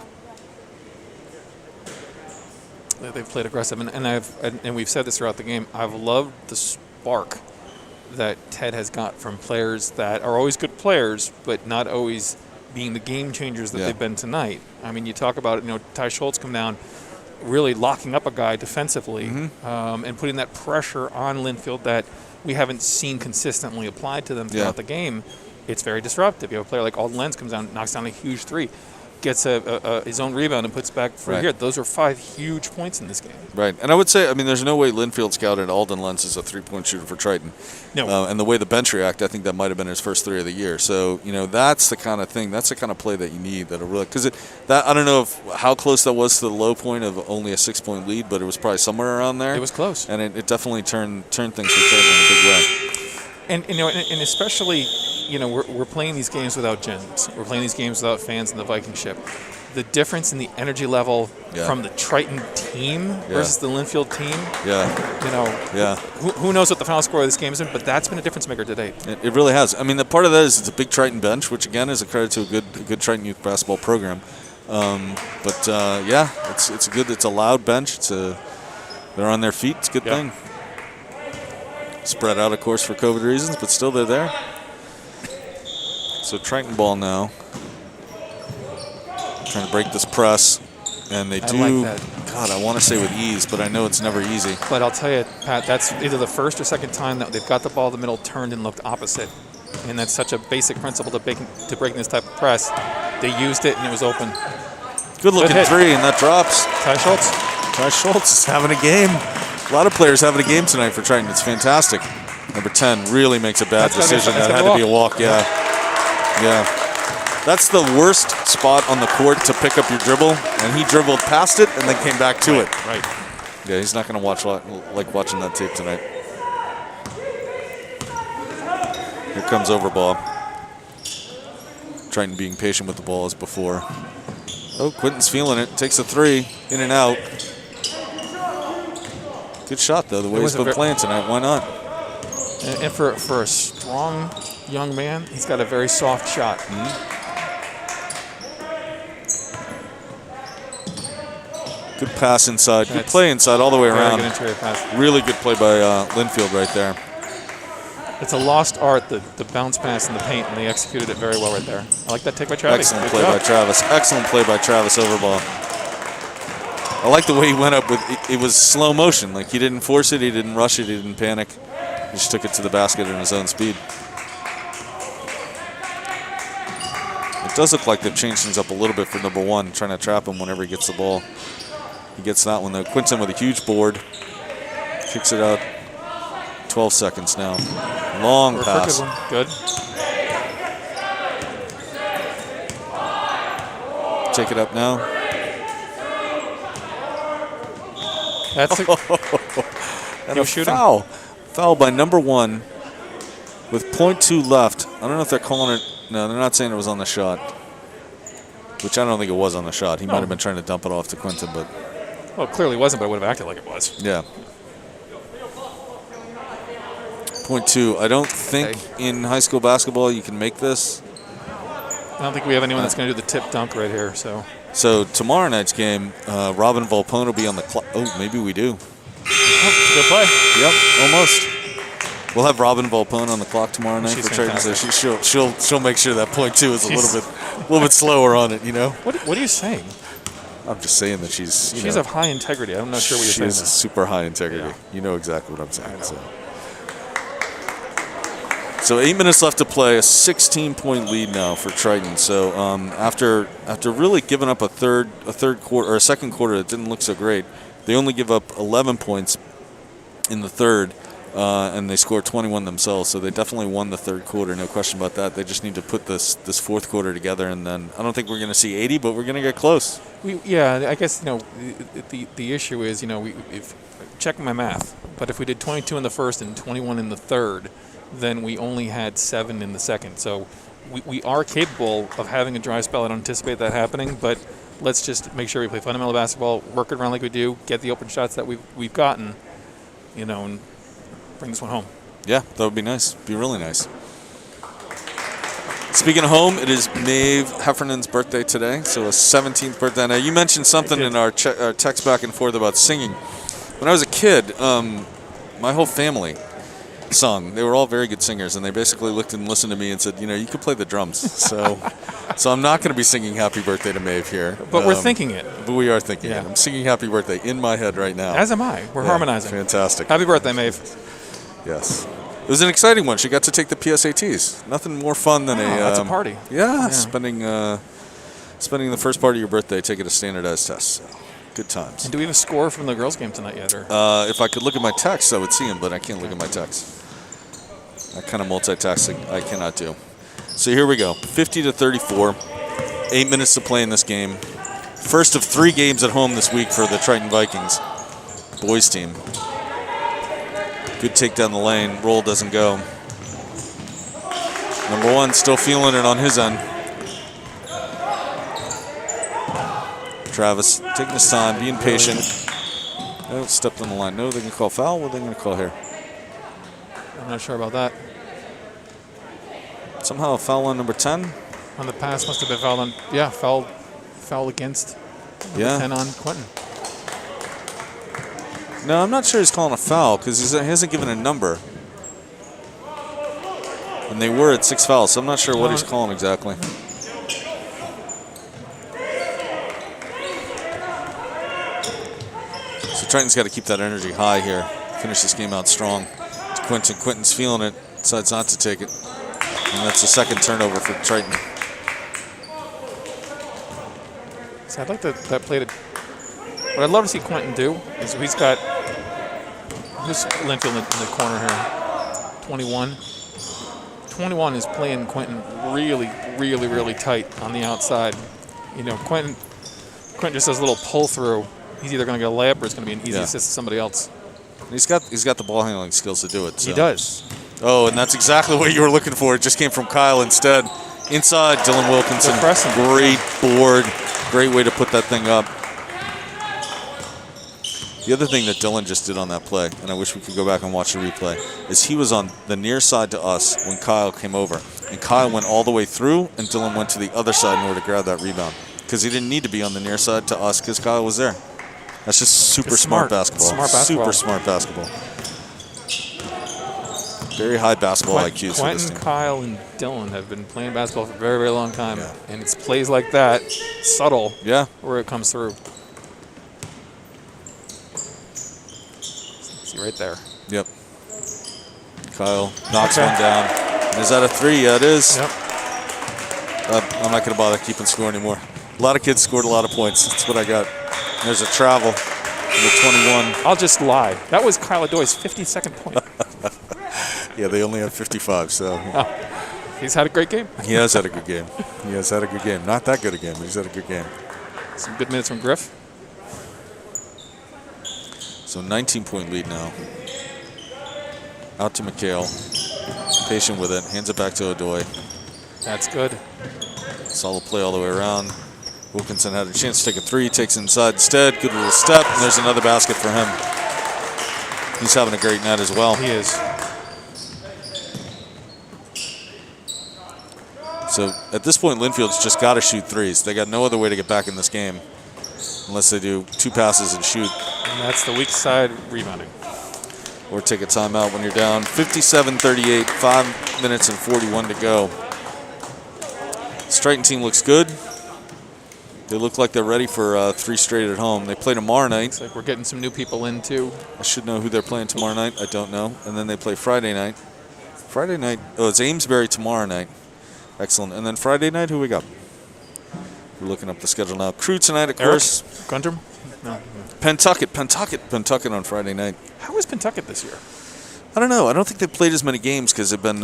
S2: They've played aggressive, and we've said this throughout the game. I've loved the spark that Ted has got from players that are always good players, but not always being the game changers that they've been tonight. I mean, you talk about, Ty Schultz come down, really locking up a guy defensively and putting that pressure on Lynnfield that we haven't seen consistently applied to them throughout the game. It's very disruptive. You have a player like Alden Lenz comes down, knocks down a huge three, gets his own rebound and puts back for here. Those are 5 huge points in this game.
S1: Right. And I would say, there's no way Lynnfield scouted Alden Lenz as a three-point shooter for Triton.
S2: No.
S1: And the way the bench react, I think that might have been his first 3 of the year. So, that's the kind of thing, that's the kind of play that you need that'll really, because I don't know how close that was to the low point of only a 6-point lead, but it was probably somewhere around there.
S2: It was close.
S1: And it definitely turned things for Triton in a big way.
S2: And especially, we're playing these games without gyms. We're playing these games without fans in the Viking ship. The difference in the energy level from the Triton team versus the Lynnfield team. Who knows what the final score of this game is, but that's been a difference maker to date.
S1: It really has. The part of that is it's a big Triton bench, which again is a credit to a good Triton youth basketball program. It's a loud bench. They're on their feet. It's a good thing. Spread out, of course, for COVID reasons, but still they're there. So Triton ball now. Trying to break this press. And they do.
S2: I like that.
S1: God, I want to say with ease, but I know it's never easy.
S2: But I'll tell you, Pat, that's either the first or second time that they've got the ball in the middle, turned and looked opposite. And that's such a basic principle to breaking this type of press. They used it, and it was open.
S1: Good looking three, and that drops.
S2: Ty Schultz.
S1: Ty Schultz is having a game. A lot of players having a game tonight for Triton. It's fantastic. Number 10 really makes a bad decision. That had to be a walk, yeah. That's the worst spot on the court to pick up your dribble, and he dribbled past it and then came back to it.
S2: Right.
S1: Yeah, he's not going to like watching that tape tonight. Here comes Overball. Triton being patient with the ball as before. Oh, Quinton's feeling it. Takes a 3, in and out. Good shot, though, the way he's been playing tonight. Why not?
S2: And for a strong young man, he's got a very soft shot.
S1: Good pass inside. Good play inside all the way around.
S2: Good interior pass.
S1: Really good play by Lynnfield right there.
S2: It's a lost art, the bounce pass in the paint, and they executed it very well right there. I like that take by Travis.
S1: Excellent play by Travis. Excellent play by Travis Overball. I like the way he went up with it was slow motion. Like he didn't force it, he didn't rush it, he didn't panic. He just took it to the basket in his own speed. It does look like they've changed things up a little bit for number 1, trying to trap him whenever he gets the ball. He gets that one though. Quinton with a huge board. Kicks it out. 12 seconds now. Long pass.
S2: Good.
S1: Take it up now.
S2: That's
S1: a foul. Foul by number 1 with .2 left. I don't know if they're calling it. No, they're not saying it was on the shot. Which I don't think it was on the shot. He might have been trying to dump it off to Quinton, but.
S2: Well, it clearly wasn't, but it would have acted like it was.
S1: Yeah. .2. I don't think in high school basketball you can make this.
S2: I don't think we have anyone that's going to do the tip dunk right here.
S1: So tomorrow night's game, Robin Volpone will be on the clock. Oh, maybe we do.
S2: Oh, good play.
S1: Yep, almost. We'll have Robin Volpone on the clock tomorrow night for Triton. So she'll make sure that .2 is a little bit slower on it.
S2: What are you saying?
S1: I'm just saying that she's
S2: of high integrity. I'm not sure what you're saying.
S1: She's super high integrity. Yeah. You know exactly what I'm saying. So 8 minutes left to play, a 16-point lead now for Triton. So after really giving up a third quarter or a second quarter that didn't look so great, they only give up 11 points in the third, and they scored 21 themselves. So they definitely won the third quarter, no question about that. They just need to put this fourth quarter together, and then I don't think we're going to see 80, but we're going to get close.
S2: I guess the issue is if check my math, but if we did 22 in the first and 21 in the third, then we only had 7 in the second. So we are capable of having a dry spell. I don't anticipate that happening, but let's just make sure we play fundamental basketball, work it around like we do, get the open shots that we've gotten, and bring this one home.
S1: Yeah, that would be nice. Be really nice. Speaking of home, it is Maeve Heffernan's birthday today, so a 17th birthday. Now, you mentioned something in our text back and forth about singing. When I was a kid, my whole family sung. They were all very good singers, and they basically looked and listened to me and said, you could play the drums. So I'm not going to be singing Happy Birthday to Maeve here.
S2: But we're thinking it.
S1: But we are thinking
S2: Yeah.
S1: it. I'm singing Happy Birthday in my head right now.
S2: As am I. We're harmonizing.
S1: Fantastic.
S2: Happy birthday, Maeve.
S1: Yes. It was an exciting one. She got to take the PSATs. Nothing more fun than
S2: That's a party.
S1: Yeah, spending the first part of your birthday taking a standardized test. So, good times.
S2: And do we have a score from the girls' game tonight yet? Or?
S1: If I could look at my text, I would see them, but I can't look at my text. That kind of multitasking I cannot do. So here we go. 50-34. 8 minutes to play in this game. First of 3 games at home this week for the Triton Vikings boys team. Good take down the lane. Roll doesn't go. Number 1 still feeling it on his end. Travis taking his time, being patient. Oh, stepped on the line. No, they're going to call foul. What are they going to call here?
S2: I'm not sure about that.
S1: Somehow a foul on number 10.
S2: On the pass, must have been foul on. Yeah, foul against.
S1: Yeah.
S2: 10 on Quentin.
S1: No, I'm not sure he's calling a foul because he hasn't given a number. And they were at 6 fouls, so I'm not sure what he's calling exactly. So Triton's got to keep that energy high here. Finish this game out strong. It's Quentin. Quentin's feeling it. Decides not to take it. And that's the second turnover for Triton.
S2: So I'd like that play to. What I'd love to see Quentin do is he's got this Lynnfield in the corner here. 21. 21 is playing Quentin really, really, really tight on the outside. Quentin just does a little pull through. He's either going to get a layup or it's going to be an easy assist to somebody else.
S1: He's got the ball handling skills to do it. So.
S2: He does.
S1: Oh, and that's exactly what you were looking for. It just came from Kyle instead. Inside, Dylan Wilkinson. Great board. Great way to put that thing up. The other thing that Dylan just did on that play, and I wish we could go back and watch the replay, is he was on the near side to us when Kyle came over. And Kyle went all the way through, and Dylan went to the other side in order to grab that rebound. Because he didn't need to be on the near side to us because Kyle was there. That's just super smart basketball. Super smart basketball. Very high basketball IQs for this team.
S2: Kyle, and Dylan have been playing basketball for a very, very long time. Yeah. And it's plays like that, subtle, where it comes through. See right there.
S1: Yep. Kyle knocks one down. Is that a 3? Yeah, it is.
S2: Yep.
S1: I'm not going to bother keeping score anymore. A lot of kids scored a lot of points. That's what I got. There's a travel for the 21.
S2: I'll just lie. That was Kyle Adoy's 52nd point.
S1: Yeah, they only have 55, so.
S2: He's had a great game.
S1: He has had a good game. He has had a good game. Not that good a game, but he's had a good game.
S2: Some good minutes from Griff.
S1: So 19-point lead now. Out to McHale. Patient with it. Hands it back to Odoy.
S2: That's good.
S1: Solid play all the way around. Wilkinson had a chance to take a 3. Takes inside instead. Good little step. And there's another basket for him. He's having a great night as well.
S2: He is.
S1: So at this point, Lynnfield's just got to shoot 3s. They got no other way to get back in this game unless they do 2 passes and shoot.
S2: And that's the weak side rebounding.
S1: Or take a timeout when you're down. 57-38, 5 minutes and 41 to go. This Triton team looks good. They look like they're ready for 3 straight at home. They play tomorrow night.
S2: Looks like we're getting some new people in, too.
S1: I should know who they're playing tomorrow night. I don't know. And then they play Friday night. Friday night. Oh, it's Amesbury tomorrow night. Excellent. And then Friday night, who we got? We're looking up the schedule now. Crew tonight, of course.
S2: Guntram? No.
S1: Pentucket on Friday night.
S2: How is Pentucket this year?
S1: I don't know. I don't think they've played as many games because they've been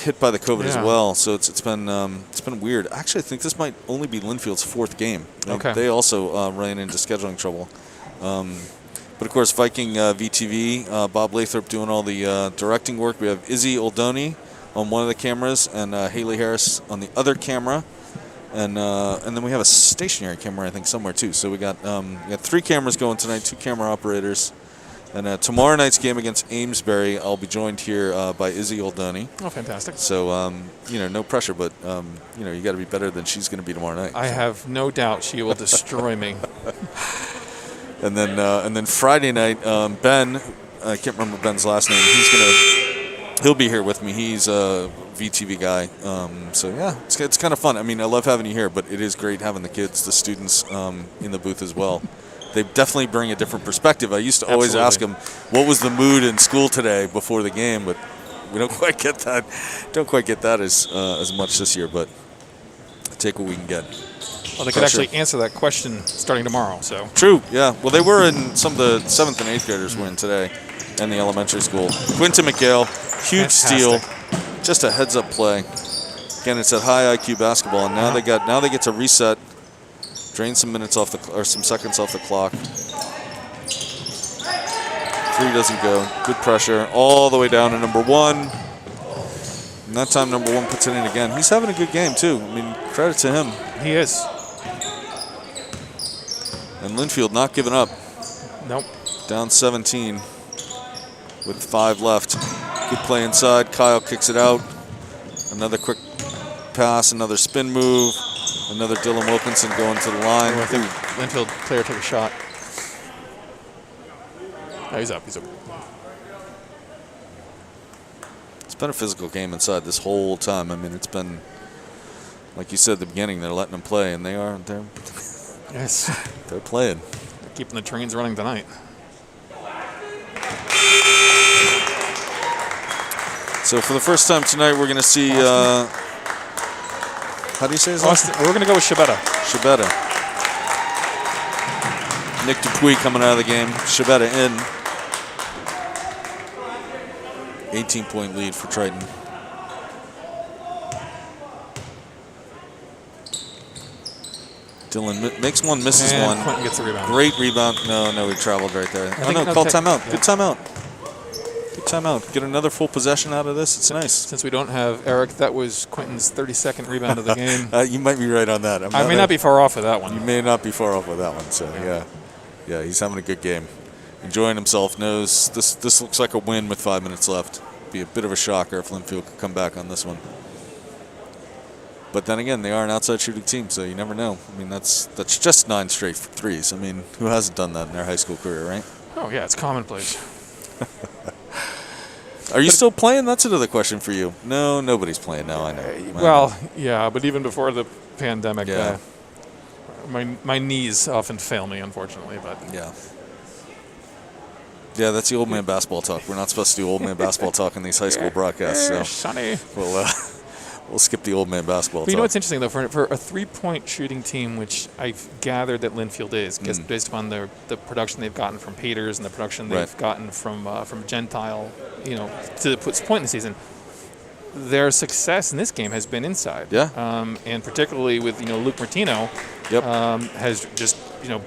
S1: hit by the COVID as well. So it's been weird. Actually, I think this might only be Lynnfield's 4th game. They also ran into scheduling trouble. But of course, Viking VTV, Bob Lathrop doing all the directing work. We have Izzy Oldoni on one of the cameras and Haley Harris on the other camera. And then we have a stationary camera, I think, somewhere too. So we got 3 cameras going tonight, 2 camera operators. And tomorrow night's game against Amesbury, I'll be joined here by Izzy Oldoni.
S2: Oh, fantastic!
S1: So no pressure, but you got to be better than she's going to be tomorrow night.
S2: I have no doubt she will destroy me.
S1: And then Friday night, Ben, I can't remember Ben's last name. He'll be here with me. He's a VTV guy. So, yeah, it's kind of fun. I mean, I love having you here, but it is great having the kids, the students in the booth as well. They definitely bring a different perspective. I used to always ask them, what was the mood in school today before the game? But we don't quite get that. Don't quite get that as much this year, but take what we can get.
S2: Well, they could actually answer that question starting tomorrow. So
S1: true, yeah. Well, they were in some of the 7th and 8th graders were in today, and the elementary school. Quinton McHale, huge steal, just a heads-up play. Again, it's at high IQ basketball, and now they get to reset, drain some minutes off some seconds off the clock. 3 doesn't go. Good pressure all the way down to number 1. And that time, number 1 puts it in again. He's having a good game too. I mean, credit to him.
S2: He is.
S1: And Lynnfield not giving up.
S2: Nope.
S1: Down 17 with 5 left. Good play inside. Kyle kicks it out. Another quick pass, another spin move. Another Dylan Wilkinson going to the line.
S2: I think Lynnfield player took a shot. Oh, he's up.
S1: It's been a physical game inside this whole time. I mean, it's been, like you said at the beginning, they're letting them play, and they're
S2: yes,
S1: they're playing.
S2: They're keeping the trains running tonight.
S1: So for the first time tonight, we're going to see. How do you say his last name?
S2: We're going to go with Shabetta.
S1: Nick Dupuis coming out of the game. Shabetta in. 18-point lead for Triton. Dylan makes one, misses one.
S2: Quentin gets a rebound.
S1: Great rebound. No, he traveled right there. Call timeout. Yeah. Good timeout. Good timeout. Get another full possession out of this. It's nice.
S2: Since we don't have Eric, that was Quentin's 32nd rebound of the game.
S1: You might be right on that.
S2: I may not be far off with that one.
S1: You may not be far off with that one. So, yeah, he's having a good game. Enjoying himself, knows this looks like a win with 5 minutes left. Be a bit of a shocker if Lynnfield could come back on this one. But then again, they are an outside shooting team, so you never know. I mean, that's just 9 straight threes. I mean, who hasn't done that in their high school career, right?
S2: Oh, yeah, it's commonplace.
S1: Are you still playing? That's another question for you. No, nobody's playing now, I know.
S2: Well, yeah, but even before the pandemic, my knees often fail me, unfortunately. But
S1: yeah, that's the old man basketball talk. We're not supposed to do old man basketball talk in these high school broadcasts. So
S2: Sonny.
S1: We'll skip the old man basketball talk.
S2: You know what's interesting, though? For a three-point shooting team, which I've gathered that Lynnfield is, based upon the production they've gotten from Peters and the production they've gotten from Gentile, to this point in the season, their success in this game has been inside.
S1: Yeah.
S2: And particularly with Luke Martino, has just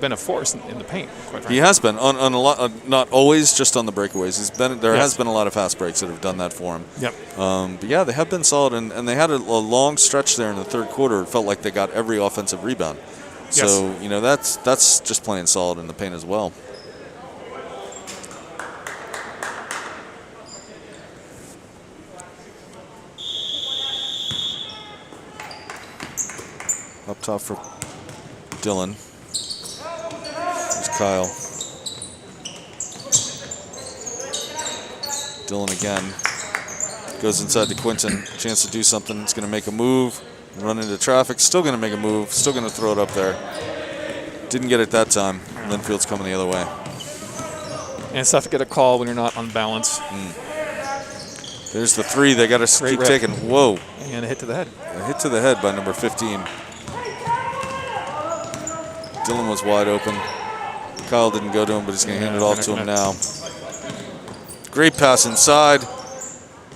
S2: been a force in the paint. Quite frankly.
S1: He has been on a lot, not always just on the breakaways. There has been a lot of fast breaks that have done that for him.
S2: Yep.
S1: But yeah, they have been solid, and they had a long stretch there in the third quarter. It felt like they got every offensive rebound. So that's just playing solid in the paint as well. Up top for Dylan. There's Kyle. Dylan again. Goes inside to Quinton. Chance to do something. He's going to make a move. Run into traffic. Still going to make a move. Still going to throw it up there. Didn't get it that time. Lynnfield's coming the other way.
S2: And it's tough to get a call when you're not on balance.
S1: There's the 3. They got to keep taking. Whoa.
S2: And a hit to the head.
S1: A hit to the head by number 15. Dylan was wide open. Kyle didn't go to him, but he's going to hand it off to him now. Great pass inside.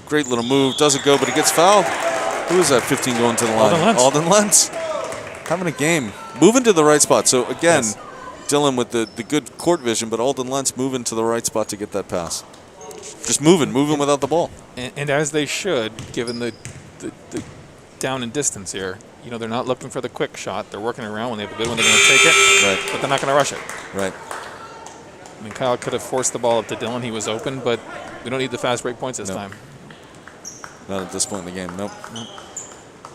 S1: Great little move. Doesn't go, but he gets fouled. Who is that 15 going to the line? Alden Lentz. Having a game. Moving to the right spot. So, again, Dylan with the good court vision, but Alden Lentz moving to the right spot to get that pass. Just moving without the ball.
S2: And as they should, given the down in distance here. They're not looking for the quick shot. They're working around. When they have a good one, they're going to take it.
S1: Right.
S2: But they're not going to rush it.
S1: Right.
S2: I mean, Kyle could have forced the ball up to Dylan. He was open, but we don't need the fast break points this time.
S1: Not at this point in the game. Nope.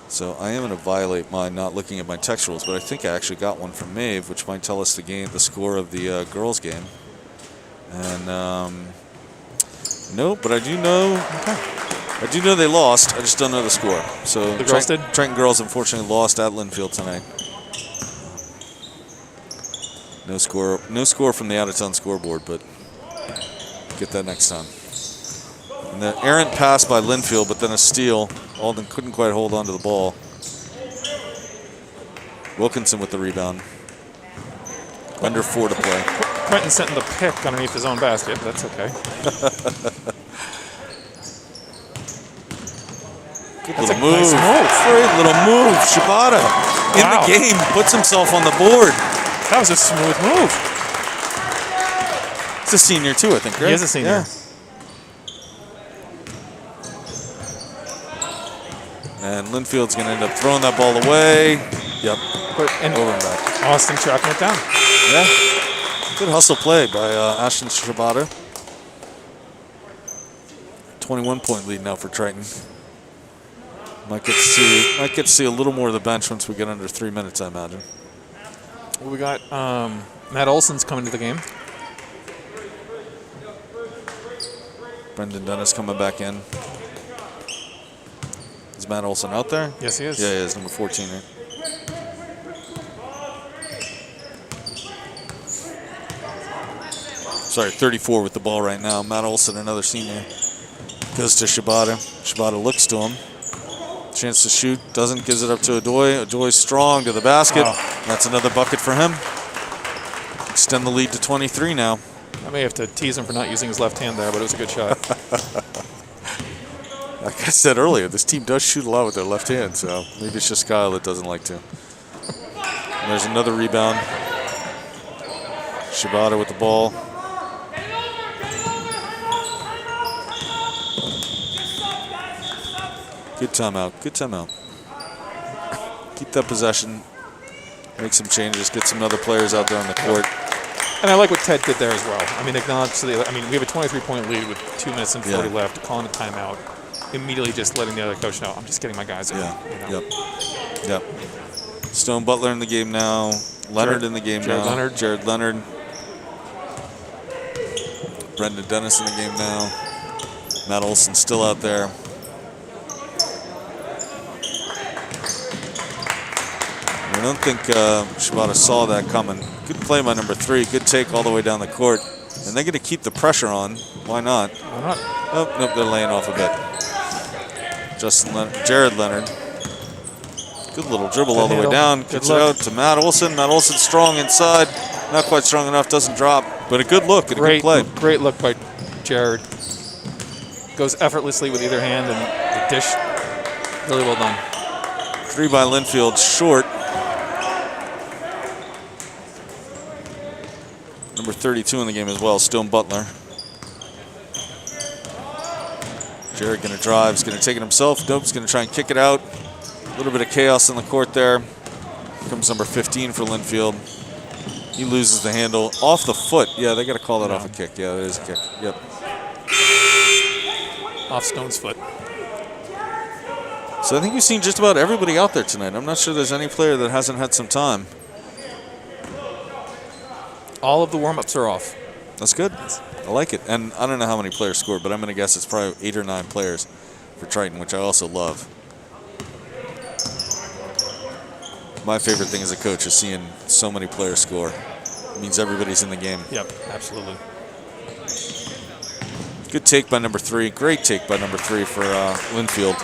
S1: So I am going to violate my not looking at my text rules, but I think I actually got one from Maeve, which might tell us the score of the girls' game. And no, but I do know. Okay. I do know they lost. I just don't know the score. So
S2: The girls did?
S1: Triton girls unfortunately lost at Lynnfield tonight. No score from the out-of-town scoreboard, but get that next time. And the errant pass by Lynnfield, but then a steal. Alden couldn't quite hold on to the ball. Wilkinson with the rebound. Under 4 to play.
S2: Quentin sent the pick underneath his own basket, but that's okay.
S1: Good
S2: That's
S1: little
S2: a
S1: move.
S2: nice move.
S1: Great little move. Shibata in
S2: Wow.
S1: the game puts himself on the board.
S2: That was a smooth move.
S1: He's a senior too, I think, right?
S2: He is a senior.
S1: Yeah. And Lynnfield's going to end up throwing that ball away. Yep.
S2: And
S1: Over and back.
S2: Austin tracking it down.
S1: Yeah. Good hustle play by Ashton Shibata. 21-point lead now for Triton. Might get to see a little more of the bench once we get under 3 minutes, I imagine.
S2: Well, we got Matt Olson's coming to the game.
S1: Brendan Dennis coming back in. Is Matt Olson out there?
S2: Yes, he is.
S1: Yeah, he is, number 14 here. Sorry, 34 with the ball right now. Matt Olson, another senior. Goes to Shibata. Shibata looks to him. Chance to shoot. Doesn't. Gives it up to Adoy. Adoy's strong to the basket.
S2: Wow.
S1: That's another bucket for him. Extend the lead to 23 now.
S2: I may have to tease him for not using his left hand there, but it was a good shot.
S1: Like I said earlier, this team does shoot a lot with their left hand, so maybe it's just Kyle that doesn't like to. And there's another rebound. Shibata with the ball. Good timeout. Good timeout. Keep that possession. Make some changes. Get some other players out there on the court.
S2: And I like what Ted did there as well. I mean, acknowledge we have a 23-point lead with 2 minutes and 40 left. Calling a timeout. Immediately just letting the other coach know, I'm just getting my guys in.
S1: Yeah.
S2: You know?
S1: Yep. Stone Butler in the game now. Leonard in the game now. Jared Leonard. Brendan Dennis in the game now. Matt Olson still out there. I don't think Shibata saw that coming. Good play by number 3. Good take all the way down the court. And they're going to keep the pressure on. Why not?
S2: Why not?
S1: Oh, nope, they're laying off a bit. Jared Leonard. Good little dribble all the way down. Gets it out to Matt Olson. Matt Olson strong inside. Not quite strong enough. Doesn't drop. But a good look and a good play.
S2: Great look by Jared. Goes effortlessly with either hand and the dish. Really well done.
S1: 3 by Lynnfield. Short. Number 32 in the game as well, Stone Butler. Jared going to drive. He's going to take it himself. Nope's going to try and kick it out. A little bit of chaos in the court there. Here comes number 15 for Lynnfield. He loses the handle off the foot. Yeah, they got to call that off a kick. Yeah, that is a kick. Yep.
S2: Off Stone's foot.
S1: So I think we've seen just about everybody out there tonight. I'm not sure there's any player that hasn't had some time.
S2: All of the warm-ups are off.
S1: That's good. I like it. And I don't know how many players scored, but I'm going to guess it's probably 8 or 9 players for Triton, which I also love. My favorite thing as a coach is seeing so many players score. It means everybody's in the game.
S2: Yep, absolutely.
S1: Good take by number 3. Great take by number 3 for Lynnfield.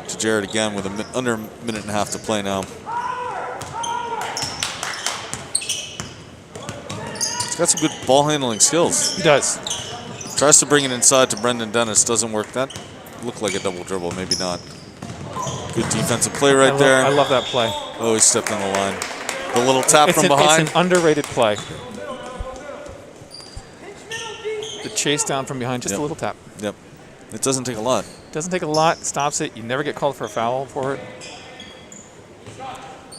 S1: To Jared again with under a minute and a half to play now. He's got some good ball handling skills.
S2: He does.
S1: Tries to bring it inside to Brendan Dennis. Doesn't work. That looked like a double dribble. Maybe not. Good defensive play right there.
S2: I love that play.
S1: Oh, he stepped on the line. The little tap from behind.
S2: It's an underrated play. The chase down from behind, just a little tap.
S1: Yep. It doesn't take a lot.
S2: Doesn't take a lot. Stops it. You never get called for a foul for it.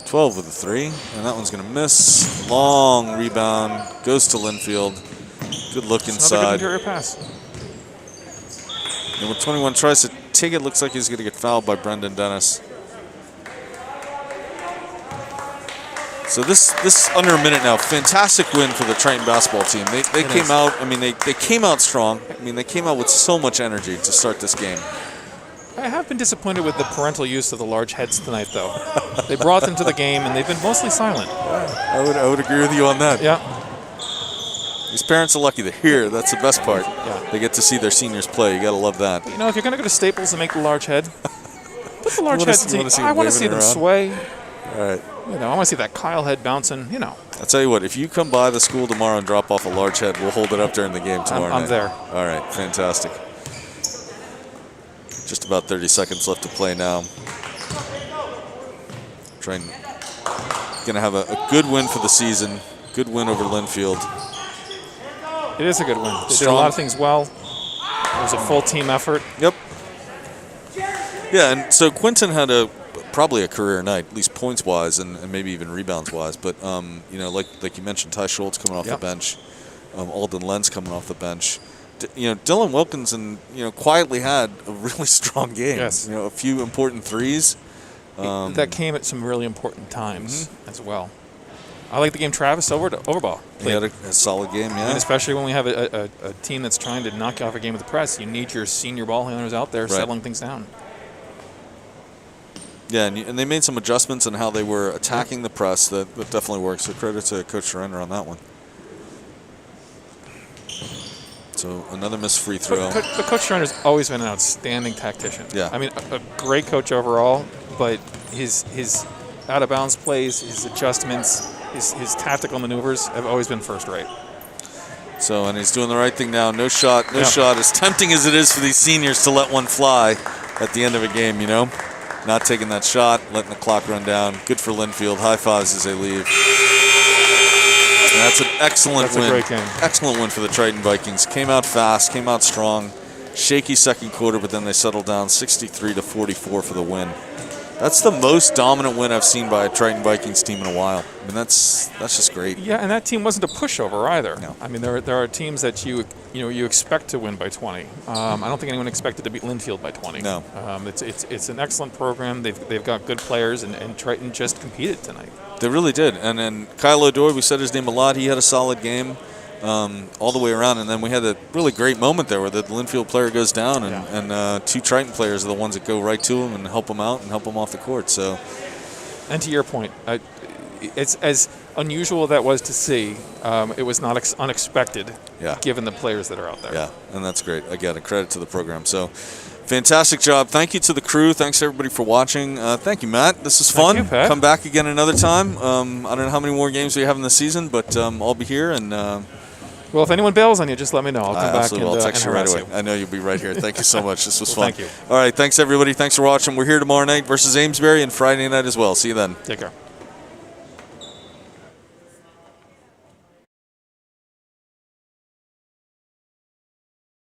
S1: 12 with a 3, and that one's going to miss. Long rebound. Goes to Lynnfield. Good look inside.
S2: Another good interior pass.
S1: Number 21 tries to take it. Looks like he's going to get fouled by Brendan Dennis. So this under a minute now. Fantastic win for the Triton basketball team. They came out. I mean, they came out strong. I mean, they came out with so much energy to start this game.
S2: I have been disappointed with the parental use of the large heads tonight, though. They brought them to the game, and they've been mostly silent.
S1: I would agree with you on that.
S2: Yeah.
S1: These parents are lucky they're here. That's the best part.
S2: Yeah.
S1: They get to see their seniors play. You got to love that.
S2: You know, if you're going to go to Staples and make the large head, put the large head. I want to see them
S1: around?
S2: sway.
S1: All right.
S2: You know, I want to see that Kyle head bouncing. You know.
S1: I'll tell you what. If you come by the school tomorrow and drop off a large head, we'll hold it up during the game tomorrow night.
S2: I'm there.
S1: All right. Fantastic. Just about 30 seconds left to play now. Trying going to have a good win for the season. Good win over Lynnfield.
S2: It is a good win. They did a lot of things well. It was a full team effort.
S1: Yep. Yeah, and so Quinton had probably a career night, at least points-wise and maybe even rebounds-wise. But, you know, like you mentioned, Ty Schultz coming off the bench. Alden Lenz coming off the bench. You know, Dylan Wilkinson, you know, quietly had a really strong game.
S2: Yes.
S1: You know, a few important threes.
S2: That came at some really important times as well. I like the game Travis Overbaugh played.
S1: He had a solid game, yeah.
S2: And especially when we have a team that's trying to knock off a game with the press, you need your senior ball handlers out there settling things down.
S1: Yeah, and they made some adjustments in how they were attacking the press that definitely works. So credit to Coach Surrender on that one. So another missed free throw.
S2: But Coach Surrender's always been an outstanding tactician.
S1: Yeah.
S2: I mean, a great coach overall, but his out-of-bounds plays, his adjustments, his tactical maneuvers have always been first-rate.
S1: So, and he's doing the right thing now. No shot. As tempting as it is for these seniors to let one fly at the end of a game, you know. Not taking that shot, letting the clock run down. Good for Lynnfield. High fives as they leave. And that's an excellent win.
S2: That's a great game.
S1: Excellent win for the Triton Vikings. Came out fast, came out strong. Shaky second quarter, but then they settled down 63-44 for the win. That's the most dominant win I've seen by a Triton Vikings team in a while. I mean, that's just great.
S2: Yeah, and that team wasn't a pushover either.
S1: No.
S2: I mean, there are teams that you expect to win by 20. I don't think anyone expected to beat Lynnfield by 20.
S1: No.
S2: It's an excellent program. They've got good players, and Triton just competed tonight.
S1: They really did. And then Kyle O'Doy, we said his name a lot. He had a solid game all the way around. And then we had a really great moment there where the Lynnfield player goes down, and two Triton players are the ones that go right to him and help him out and help him off the court. So,
S2: and to your point, it's as unusual that was to see. It was not unexpected, given the players that are out there.
S1: Yeah, and that's great. Again, a credit to the program. So, fantastic job. Thank you to the crew. Thanks, everybody, for watching. Thank you, Matt. This is fun.
S2: Thank you, Pat.
S1: Come back again another time. I don't know how many more games we have in the season, but I'll be here. And
S2: well, if anyone bails on you, just let me know. I'll come back and
S1: I'll text you right away.
S2: you.
S1: I know you'll be right here. Thank you so much. This was fun.
S2: Thank you.
S1: All right, thanks, everybody. Thanks for watching. We're here tomorrow night versus Amesbury and Friday night as well. See you then.
S2: Take care.